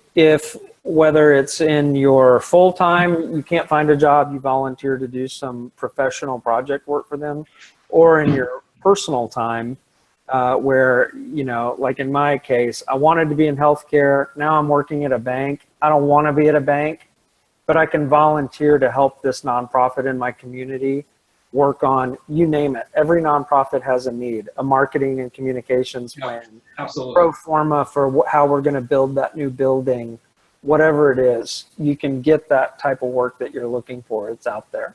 Speaker 4: whether it's in your full-time, you can't find a job, you volunteer to do some professional project work for them, or in your personal time, where, like in my case, I wanted to be in healthcare. Now I'm working at a bank. I don't want to be at a bank, but I can volunteer to help this nonprofit in my community work on, you name it. Every nonprofit has a need, a marketing and communications plan,
Speaker 3: absolutely,
Speaker 4: pro forma for how we're going to build that new building, whatever it is. You can get that type of work that you're looking for. It's out there.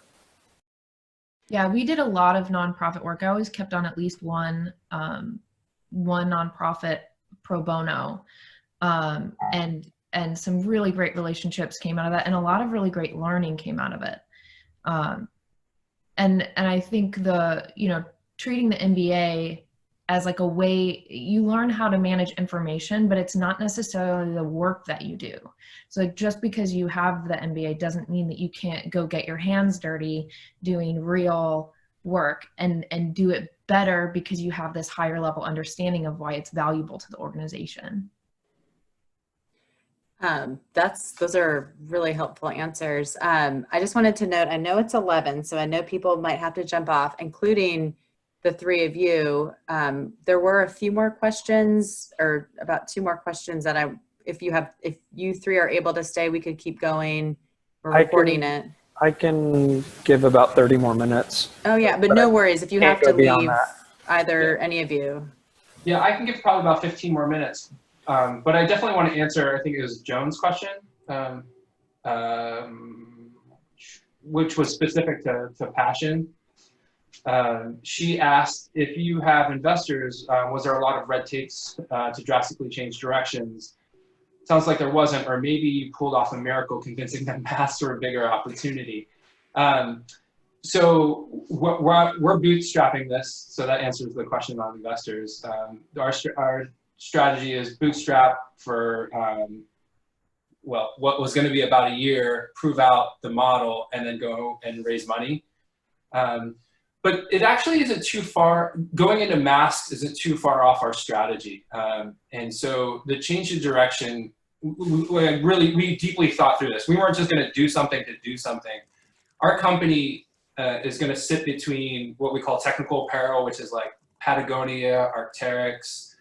Speaker 2: Yeah, we did a lot of nonprofit work. I always kept on at least one nonprofit pro bono, and some really great relationships came out of that, and a lot of really great learning came out of it. And I think treating the MBA as like a way, you learn how to manage information, but it's not necessarily the work that you do. So just because you have the MBA doesn't mean that you can't go get your hands dirty doing real work and do it better because you have this higher level understanding of why it's valuable to the organization.
Speaker 1: Those are really helpful answers. I just wanted to note, I know it's 11, so I know people might have to jump off, including the three of you. There were a few more questions, or about 2 more questions that if you three are able to stay, we could keep going. We're recording it.
Speaker 4: I can give about 30 more minutes.
Speaker 1: Oh yeah, but no worries if you have to leave, either any of you.
Speaker 3: Yeah, I can give probably about 15 more minutes. But I definitely want to answer, I think it was Joan's question, which was specific to passion. She asked, if you have investors, was there a lot of red tapes to drastically change directions? Sounds like there wasn't, or maybe you pulled off a miracle convincing them past or a bigger opportunity. So we're bootstrapping this, so that answers the question about investors. Our strategy is bootstrap for well, what was going to be about a year, prove out the model, and then go and raise money. But it actually isn't too far. Going into masks isn't too far off our strategy, and so the change in direction. We deeply thought through this. We weren't just going to do something to do something. Our company is going to sit between what we call technical apparel, which is like Patagonia, Arc'teryx,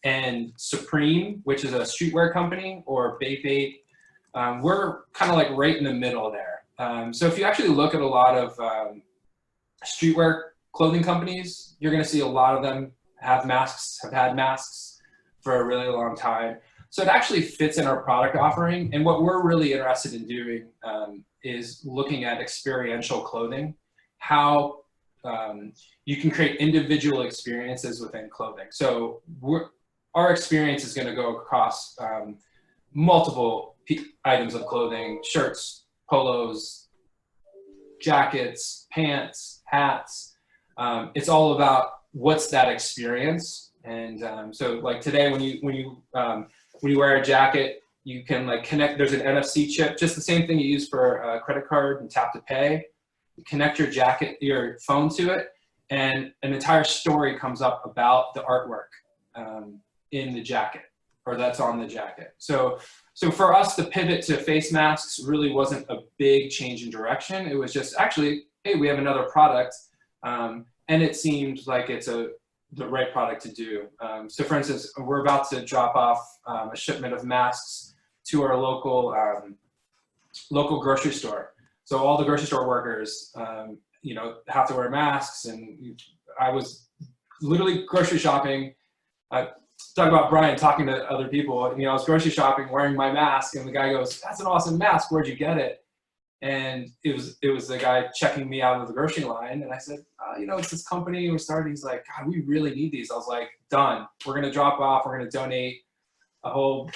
Speaker 3: and Supreme, which is a streetwear company, or Bape 8. We're kind of like right in the middle there. So if you actually look at a lot of streetwear clothing companies, you're going to see a lot of them have had masks for a really long time. So it actually fits in our product offering. And what we're really interested in doing is looking at experiential clothing, how you can create individual experiences within clothing. So our experience is going to go across multiple items of clothing: shirts, polos, jackets, pants, hats. It's all about what's that experience. And so like today, when you wear a jacket, you can like connect, there's an NFC chip, just the same thing you use for a credit card and tap to pay. You connect your phone to it, and an entire story comes up about the artwork in the jacket, or that's on the jacket. So for us, the pivot to face masks really wasn't a big change in direction. It was just actually, hey, we have another product, and it seemed like it's the right product to do. So for instance, we're about to drop off a shipment of masks to our local grocery store. So all the grocery store workers, you know, have to wear masks. And I was literally grocery shopping. Talk about Bryan talking to other people. You know, I was grocery shopping wearing my mask, and the guy goes, "That's an awesome mask. Where'd you get it?" And it was the guy checking me out of the grocery line. And I said, you know, it's this company we're starting. He's like, "God, we really need these." I was like, done. We're going to drop off. We're going to donate a whole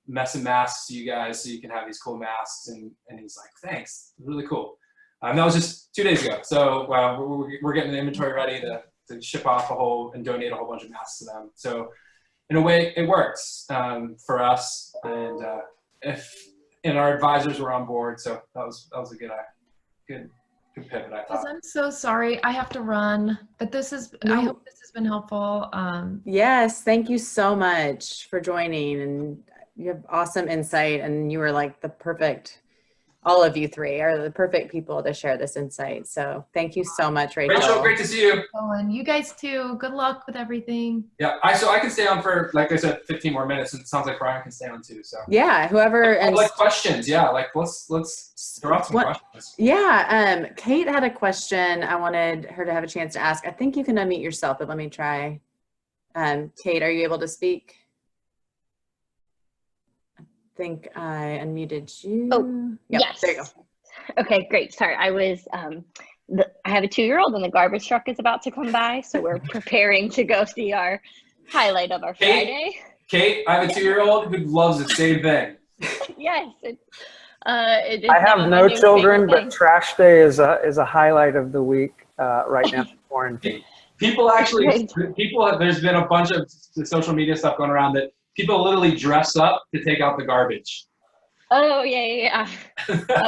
Speaker 3: mess of masks to you guys so you can have these cool masks. And he's like, "Thanks. Really cool." That was just 2 days ago. So we're getting the inventory ready to ship off and donate a whole bunch of masks to them. So in a way, it works for us. And our advisors were on board, so that was a good pivot, I thought.
Speaker 2: I'm so sorry, I have to run, but I hope this has been helpful.
Speaker 1: Yes, thank you so much for joining, and you have awesome insight, and you were like all of you three are the perfect people to share this insight. So thank you so much, Rachel.
Speaker 3: Rachel, great to see you.
Speaker 2: Oh, and you guys too. Good luck with everything.
Speaker 3: Yeah, so I can stay on for, like I said, 15 more minutes, and it sounds like Bryan can stay on too. So
Speaker 1: yeah, whoever.
Speaker 3: And like questions, yeah, like let's throw out some questions.
Speaker 1: Yeah, Kate had a question. I wanted her to have a chance to ask. I think you can unmute yourself, but let me try. Kate, are you able to speak? I think I unmuted you.
Speaker 6: Oh,
Speaker 1: yep,
Speaker 6: yes.
Speaker 1: There you go.
Speaker 6: Okay, great. Sorry, I have a 2-year-old and the garbage truck is about to come by, so we're preparing to go see our highlight of our Friday.
Speaker 3: Kate, I have a 2-year-old who loves the same thing.
Speaker 6: Yes.
Speaker 4: I have no children, but trash day is a highlight of the week right now. Quarantine.
Speaker 3: There's been a bunch of social media stuff going around that people literally dress up to take out the garbage.
Speaker 6: Oh, yeah.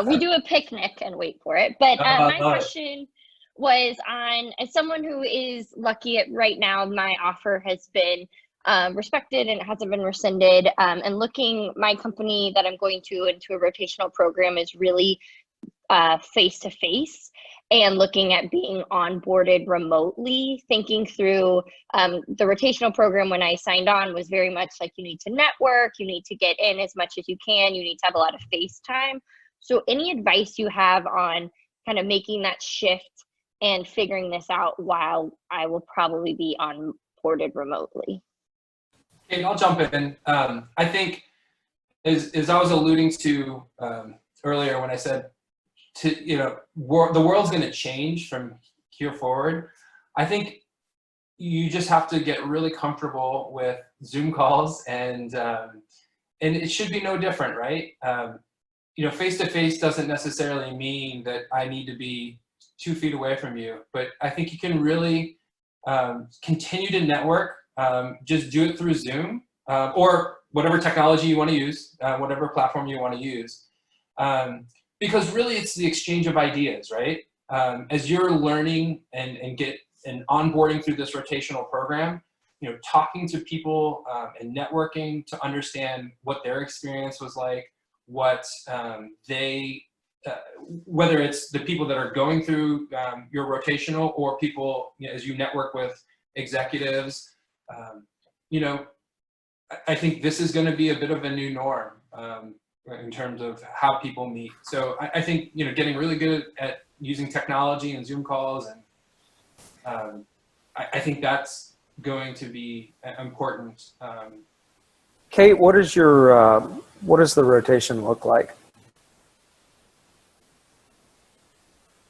Speaker 6: We do a picnic and wait for it. But my question was as someone who is lucky right now, my offer has been respected and it hasn't been rescinded. And my company that I'm going to into a rotational program is really face-to-face. And looking at being onboarded remotely, thinking through the rotational program when I signed on was very much like you need to network, you need to get in as much as you can, you need to have a lot of face time. So any advice you have on kind of making that shift and figuring this out while I will probably be onboarded remotely?
Speaker 3: Okay, I'll jump in. I think as I was alluding to earlier when I said, the world's going to change from here forward. I think you just have to get really comfortable with Zoom calls, and it should be no different, right? Face to face doesn't necessarily mean that I need to be 2 feet away from you, but I think you can really continue to network. Just do it through Zoom or whatever technology you want to use, whatever platform you want to use. Because really it's the exchange of ideas, right? As you're learning and onboarding through this rotational program, you know, talking to people and networking to understand what their experience was like, what whether it's the people that are going through your rotational or people, you know, as you network with executives, you know, I think this is going to be a bit of a new norm in terms of how people meet. So I think, you know, getting really good at using technology and Zoom calls, and I think that's going to be important.
Speaker 4: Kate, what does the rotation look like?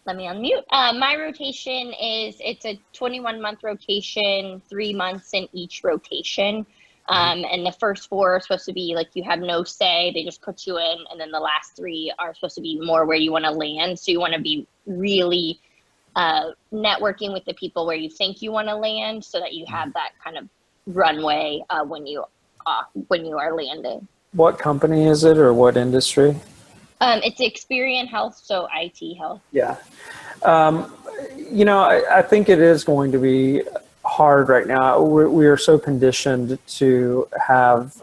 Speaker 6: Let me unmute. My rotation it's a 21-month rotation, 3 months in each rotation. And the first 4 are supposed to be like you have no say, they just put you in, and then the last 3 are supposed to be more where you want to land. So you want to be really networking with the people where you think you want to land, so that you have that kind of runway when you are landing.
Speaker 4: What company is it, or what industry?
Speaker 6: It's Experian Health, so IT health.
Speaker 4: Yeah. You know, I think it is going to be hard right now. We are so conditioned to have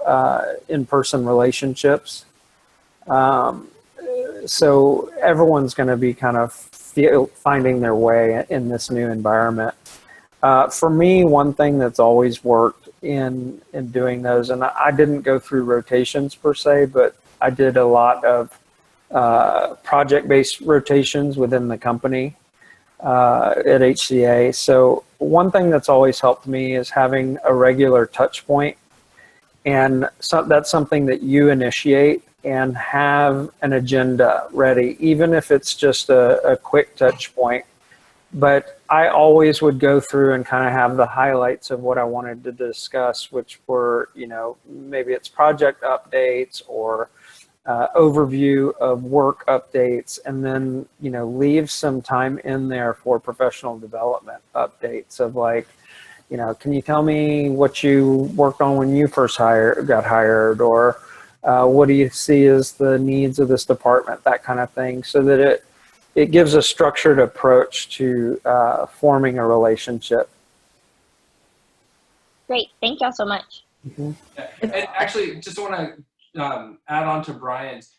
Speaker 4: in-person relationships. So everyone's going to be kind of finding their way in this new environment. For me, one thing that's always worked in doing those, and I didn't go through rotations per se, but I did a lot of project-based rotations within the company at HCA. So one thing that's always helped me is having a regular touch point, and so that's something that you initiate and have an agenda ready, even if it's just a quick touch point. But I always would go through and kind of have the highlights of what I wanted to discuss, which were, you know, maybe it's project updates or overview of work updates, and then, you know, leave some time in there for professional development updates of like, you know, can you tell me what you worked on when you first got hired, or what do you see as the needs of this department, that kind of thing, so that it gives a structured approach to forming a relationship.
Speaker 6: Great, thank y'all so much.
Speaker 4: Mm-hmm.
Speaker 3: And actually, just want to add on to Bryan's,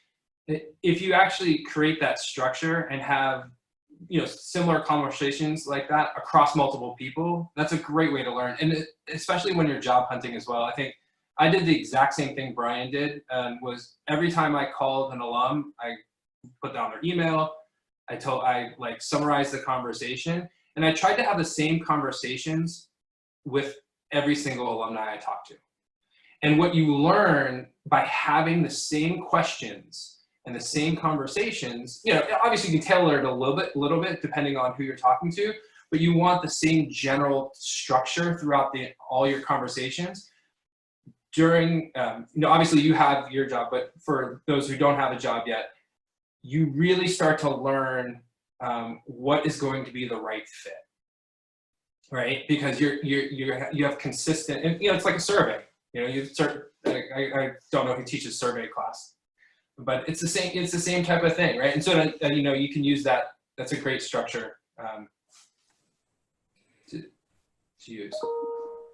Speaker 3: if you actually create that structure and have, you know, similar conversations like that across multiple people, that's a great way to learn. And especially when you're job hunting as well. I think I did the exact same thing Bryan did, was every time I called an alum, I put down their email, I like summarized the conversation, and I tried to have the same conversations with every single alumni I talked to. And what you learn by having the same questions and the same conversations, you know, obviously you can tailor it a little bit depending on who you're talking to, but you want the same general structure throughout all your conversations. During, you know, obviously you have your job, but for those who don't have a job yet, you really start to learn what is going to be the right fit, right? Because you have consistent, and, you know, it's like a survey. You know, you start. I don't know who teaches survey class, but it's the same type of thing, right? And so you know, you can use that. That's a great structure to use.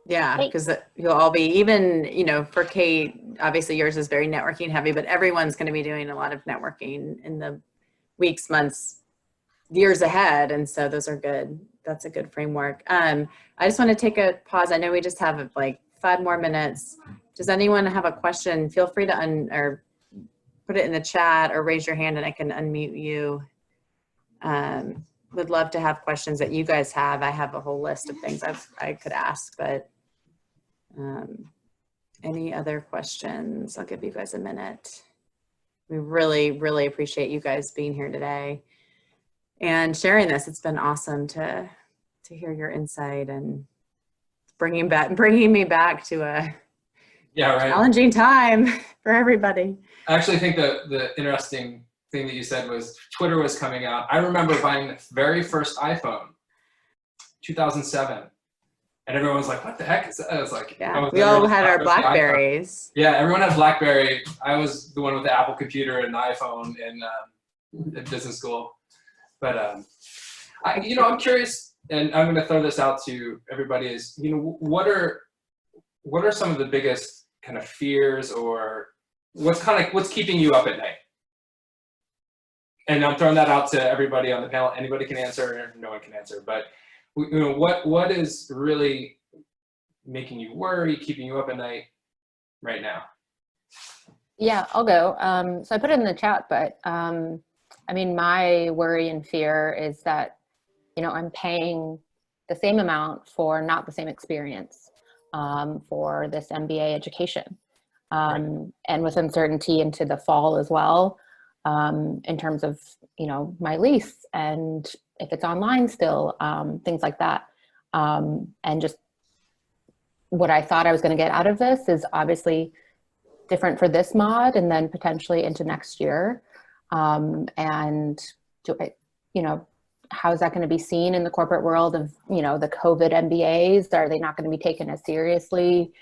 Speaker 1: Yeah, because you'll all be, even, you know, for Kate, obviously yours is very networking heavy, but everyone's going to be doing a lot of networking in the weeks, months, years ahead. And so those are good. That's a good framework. I just want to take a pause. I know we just have like 5 more minutes. Does anyone have a question? Feel free to or put it in the chat or raise your hand and I can unmute you. Would love to have questions that you guys have. I have a whole list of things I could ask, but any other questions? I'll give you guys a minute. We really, really appreciate you guys being here today and sharing this. It's been awesome to hear your insight and bringing me back to a challenging time for everybody.
Speaker 3: I actually think the interesting thing that you said was Twitter was coming out. I remember buying the very first iPhone, 2007. And everyone was like, what the heck is that? I was like,
Speaker 1: Yeah,
Speaker 3: oh,
Speaker 1: we all had our
Speaker 3: the iPhone.
Speaker 1: Blackberries.
Speaker 3: Yeah, everyone had BlackBerry. I was the one with the Apple computer and the iPhone in business school. But I'm curious, and I'm going to throw this out to everybody: is what are some of the biggest kind of fears, or what's keeping you up at night? And I'm throwing that out to everybody on the panel. Anybody can answer, or no one can answer. But what is really making you worry, keeping you up at night right now?
Speaker 7: Yeah, I'll go. So I put it in the chat, but I mean, my worry and fear is that, I'm paying the same amount for not the same experience for this MBA education. And with uncertainty into the fall as well, in terms of, my lease and if it's online still, things like that. And just what I thought I was going to get out of this is obviously different for this mod and then potentially into next year. And do I, how is that going to be seen in the corporate world of, the COVID MBAs? Are they not going to be taken as seriously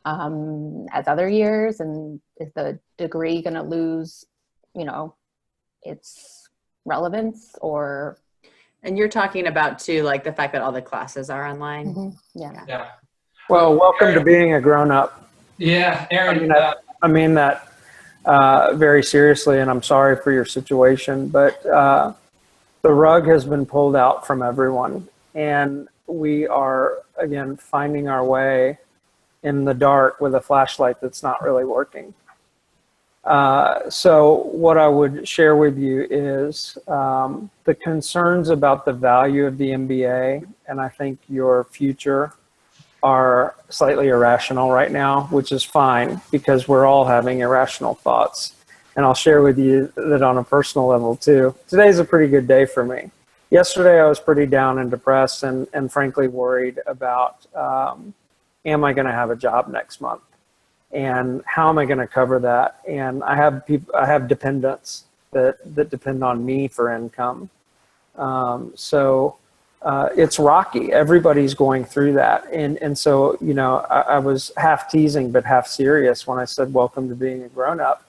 Speaker 7: as other years? And is the degree going to lose, its relevance? Or
Speaker 1: And you're talking about too, like the fact that all the classes are online.
Speaker 7: Yeah.
Speaker 4: Well, welcome
Speaker 3: Aaron,
Speaker 4: to being a grown-up.
Speaker 3: Yeah, Aaron.
Speaker 4: I mean that very seriously, and I'm sorry for your situation, but the rug has been pulled out from everyone, and we are, again, finding our way in the dark with a flashlight that's not really working. So what I would share with you is the concerns about the value of the MBA, and I think your future are slightly irrational right now, which is fine because we're all having irrational thoughts. And I'll share with you that on a personal level too. Today's a pretty good day for me. Yesterday I was pretty down and depressed and frankly worried about, am I gonna have a job next month? And how am I gonna cover that? And I have dependents that depend on me for income. It's rocky. Everybody's going through that. And so, I was half teasing, but half serious when I said, welcome to being a grown-up.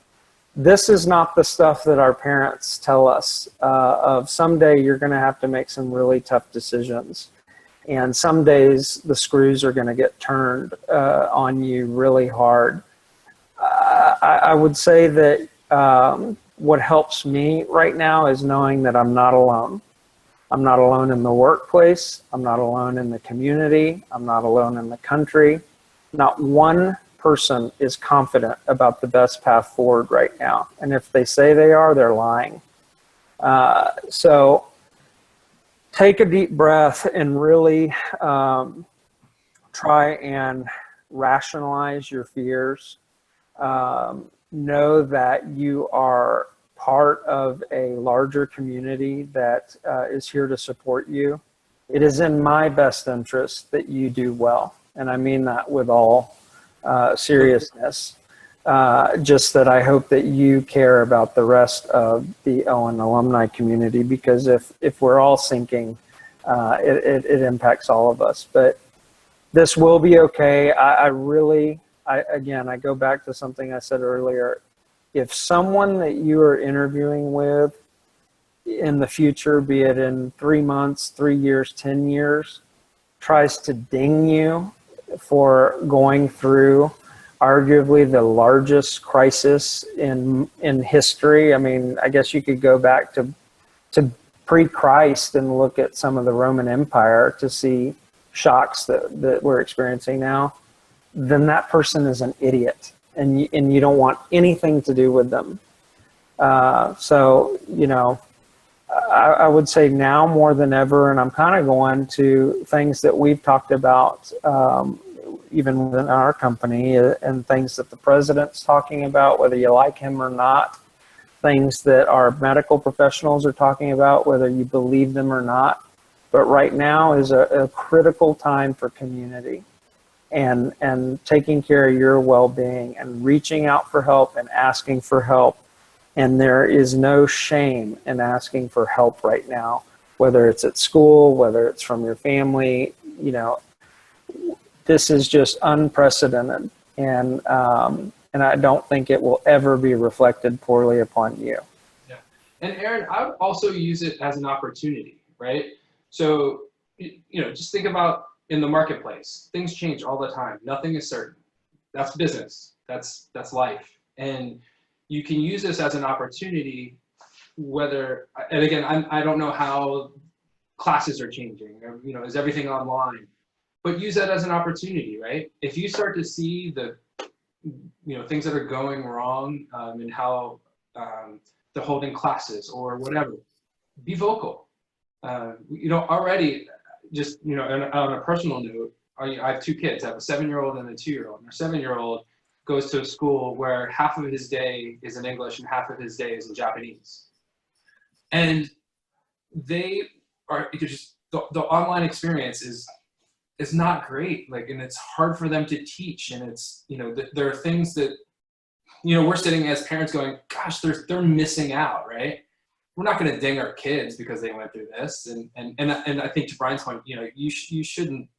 Speaker 4: This is not the stuff that our parents tell us of someday you're going to have to make some really tough decisions. And some days the screws are going to get turned on you really hard. I would say that what helps me right now is knowing that I'm not alone. I'm not alone in the workplace. I'm not alone in the community. I'm not alone in the country. Not one person is confident about the best path forward right now. And if they say they are, they're lying. So take a deep breath and really try and rationalize your fears. Know that you are part of a larger community that is here to support you. It is in my best interest that you do well. And I mean that with all seriousness. Just that I hope that you care about the rest of the Owen alumni community, because if we're all sinking, it impacts all of us. But this will be okay. Again, I go back to something I said earlier. If someone that you are interviewing with in the future, be it in 3 months, 3 years, 10 years, tries to ding you for going through arguably the largest crisis in history. I mean, I guess you could go back to pre-Christ and look at some of the Roman Empire to see shocks that we're experiencing now. Then that person is an idiot. And you don't want anything to do with them. I would say now more than ever, and I'm kind of going to things that we've talked about even within our company, and things that the president's talking about, whether you like him or not, things that our medical professionals are talking about, whether you believe them or not. But right now is a critical time for community. And taking care of your well-being and reaching out for help and asking for help And there is no shame in asking for help right now, whether it's at school, whether it's from your family. You know, this is just unprecedented. And I don't think it will ever be reflected poorly upon you.
Speaker 3: Yeah. And Aaron, I would also use it as an opportunity, right? So, you know, just think about in the marketplace, things change all the time. Nothing is certain. That's business. That's life. And you can use this as an opportunity, whether, and again, I don't know how classes are changing, or, you know, is everything online? But use that as an opportunity, right? If you start to see the, you know, things that are going wrong in how they're holding classes or whatever, be vocal. You know, already, just, you know, on a personal note, I have two kids. I have a 7-year-old and a 2-year-old. My 7-year-old goes to a school where half of his day is in English and half of his day is in Japanese. And they are just, the online experience is not great. Like, and it's hard for them to teach. And it's, you know, there are things that, you know, we're sitting as parents going, gosh, they're missing out, right? We're not going to ding our kids because they went through this. And I think to Bryan's point, you know, you shouldn't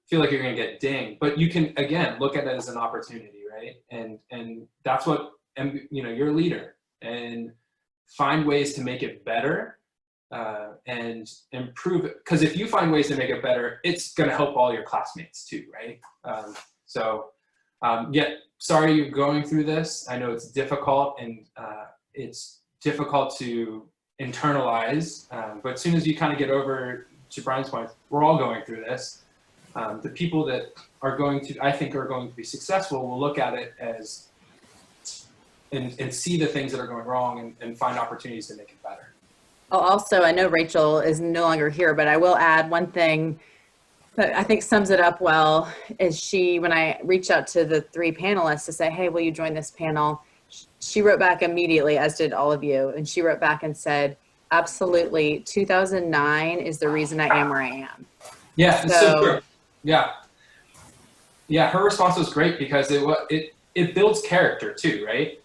Speaker 3: feel like you're going to get dinged, but you can, again, look at it as an opportunity, right? And that's what, you know, you're a leader, and find ways to make it better and improve it. Because if you find ways to make it better, it's going to help all your classmates too, right? Yeah, sorry you're going through this. I know it's difficult, and it's difficult to internalize, but as soon as you kind of get over, to Bryan's point, we're all going through this. The people that are going to, I think, are going to be successful will look at it as, and see the things that are going wrong and find opportunities to make it better.
Speaker 1: Oh, also, I know Rachel is no longer here, but I will add one thing that I think sums it up well. Is she, when I reached out to the 3 panelists to say, hey, will you join this panel? She wrote back immediately, as did all of you. And she wrote back and said, absolutely, 2009 is the reason I am where I am.
Speaker 3: Yeah, it's so true. Yeah. Yeah, her response was great because it builds character too, right?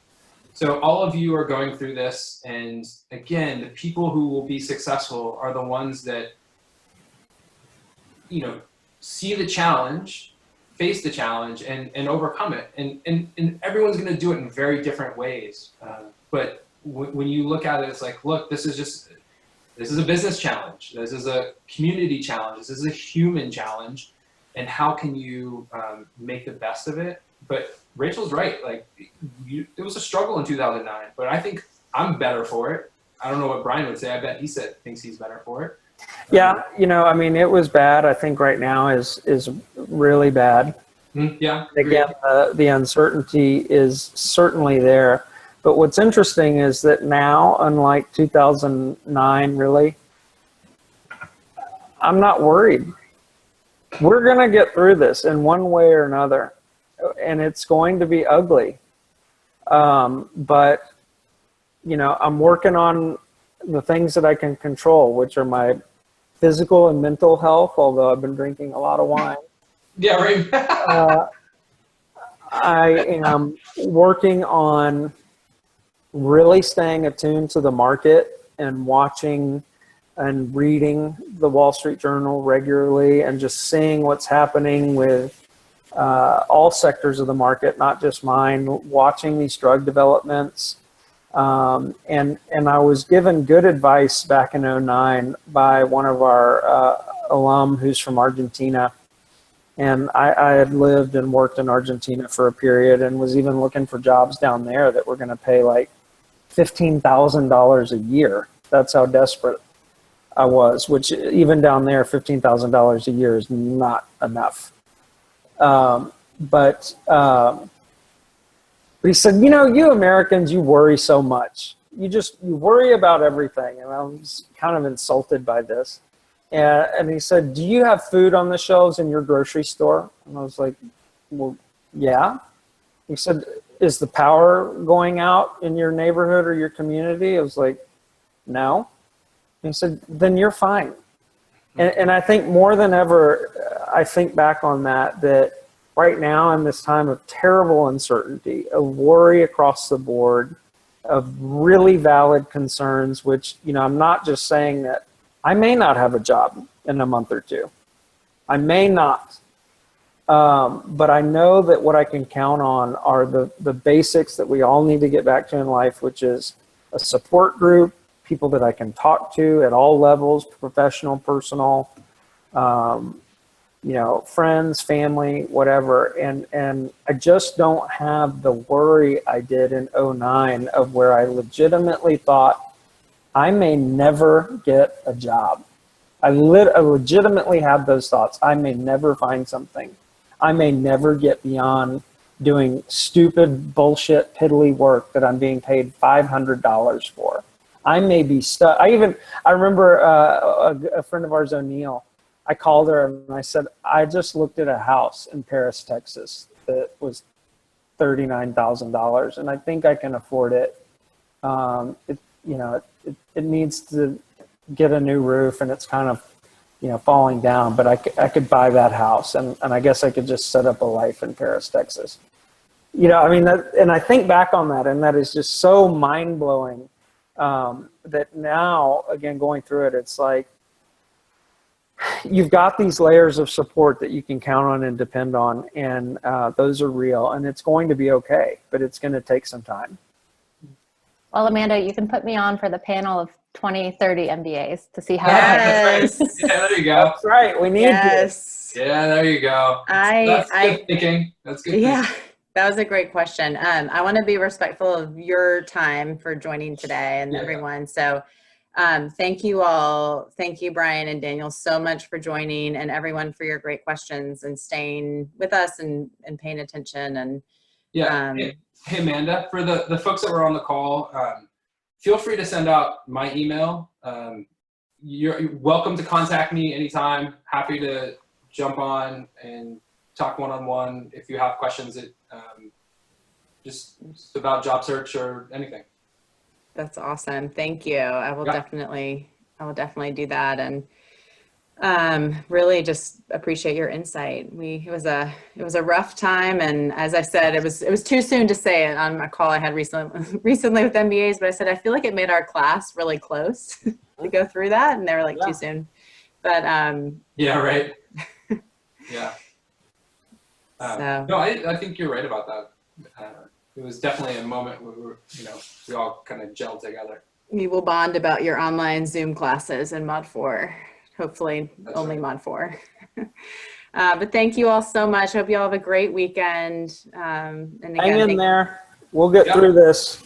Speaker 3: So all of you are going through this, and again, the people who will be successful are the ones that, you know, see the challenge, face the challenge, and overcome it. And everyone's going to do it in very different ways. But when you look at it, it's like, look, this is a business challenge. This is a community challenge. This is a human challenge. And how can you make the best of it? But Rachel's right. Like, it was a struggle in 2009, but I think I'm better for it. I don't know what Bryan would say. I bet he thinks he's better for it.
Speaker 4: Yeah, you know, I mean, it was bad. I think right now is really bad.
Speaker 3: Yeah.
Speaker 4: Again, the uncertainty is certainly there. But what's interesting is that now, unlike 2009, really, I'm not worried. We're going to get through this in one way or another, and it's going to be ugly. But, you know, I'm working on the things that I can control, which are my physical and mental health, although I've been drinking a lot of wine.
Speaker 3: Yeah, right.
Speaker 4: I am working on really staying attuned to the market and watching and reading the Wall Street Journal regularly and just seeing what's happening with all sectors of the market, not just mine, watching these drug developments. And I was given good advice back in 2009 by one of our alum who's from Argentina. And I had lived and worked in Argentina for a period and was even looking for jobs down there that were going to pay like $15,000 a year. That's how desperate I was, which even down there, $15,000 a year is not enough. But he said, you know, you Americans, you worry so much. You worry about everything. And I was kind of insulted by this. And he said, do you have food on the shelves in your grocery store? And I was like, well, yeah. He said, is the power going out in your neighborhood or your community? I was like, no. And he said, then you're fine. And I think more than ever, I think back on that right now in this time of terrible uncertainty, of worry across the board, of really valid concerns, which, you know, I'm not just saying that I may not have a job in a month or two. I may not. But I know that what I can count on are the basics that we all need to get back to in life, which is a support group, people that I can talk to at all levels, professional, personal, you know, friends, family, whatever. And I just don't have the worry I did in '09 of where I legitimately thought I may never get a job. I legitimately had those thoughts. I may never find something. I may never get beyond doing stupid, bullshit, piddly work that I'm being paid $500 for. I may be stuck. I remember a friend of ours, O'Neill, I called her and I said, I just looked at a house in Paris, Texas that was $39,000 and I think I can afford it. It needs to get a new roof and it's kind of, you know, falling down, but I could buy that house and I guess I could just set up a life in Paris, Texas. You know, I mean, and I think back on that and that is just so mind blowing that now, again, going through it, it's like, you've got these layers of support that you can count on and depend on, and those are real, and it's going to be okay, but it's going to take some time.
Speaker 7: Well, Amanda, you can put me on for the panel of 2030 MBAs to see how.
Speaker 1: Yes.
Speaker 3: Yeah, there you go.
Speaker 4: That's right. We need
Speaker 1: Yes.
Speaker 3: Yeah, there you go. That's good thinking. That's good
Speaker 1: Yeah,
Speaker 3: thinking.
Speaker 1: that was a great question. I want to be respectful of your time for joining today and everyone. So thank you all. Thank you, Bryan and Daniel, so much for joining, and everyone for your great questions and staying with us and paying attention. And
Speaker 3: yeah. Hey, Amanda, for the folks that were on the call, feel free to send out my email. You're welcome to contact me anytime. Happy to jump on and talk one-on-one if you have questions that, just about job search or anything.
Speaker 1: that's awesome. Thank you. I will definitely do that. And really just appreciate your insight. It was a rough time. And as I said, it was too soon to say it on a call I had recently with MBAs, but I said, I feel like it made our class really close to go through that. And they were like, too soon. But
Speaker 3: yeah, right. Yeah.
Speaker 1: So.
Speaker 3: No, I think you're right about that. It was definitely a moment where we all kind of gelled together.
Speaker 1: We will bond about your online Zoom classes in Mod 4. Hopefully only Mod 4. But thank you all so much. Hope you all have a great weekend. And again,
Speaker 4: hang in there. We'll get through this.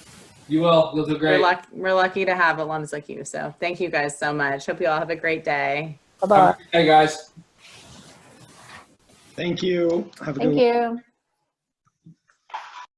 Speaker 3: You will. You'll do great.
Speaker 1: We're lucky to have alums like you. So thank you guys so much. Hope you all have a great day.
Speaker 4: Bye-bye.
Speaker 3: Hey, guys.
Speaker 8: Thank you. Have a good one.
Speaker 7: Thank you.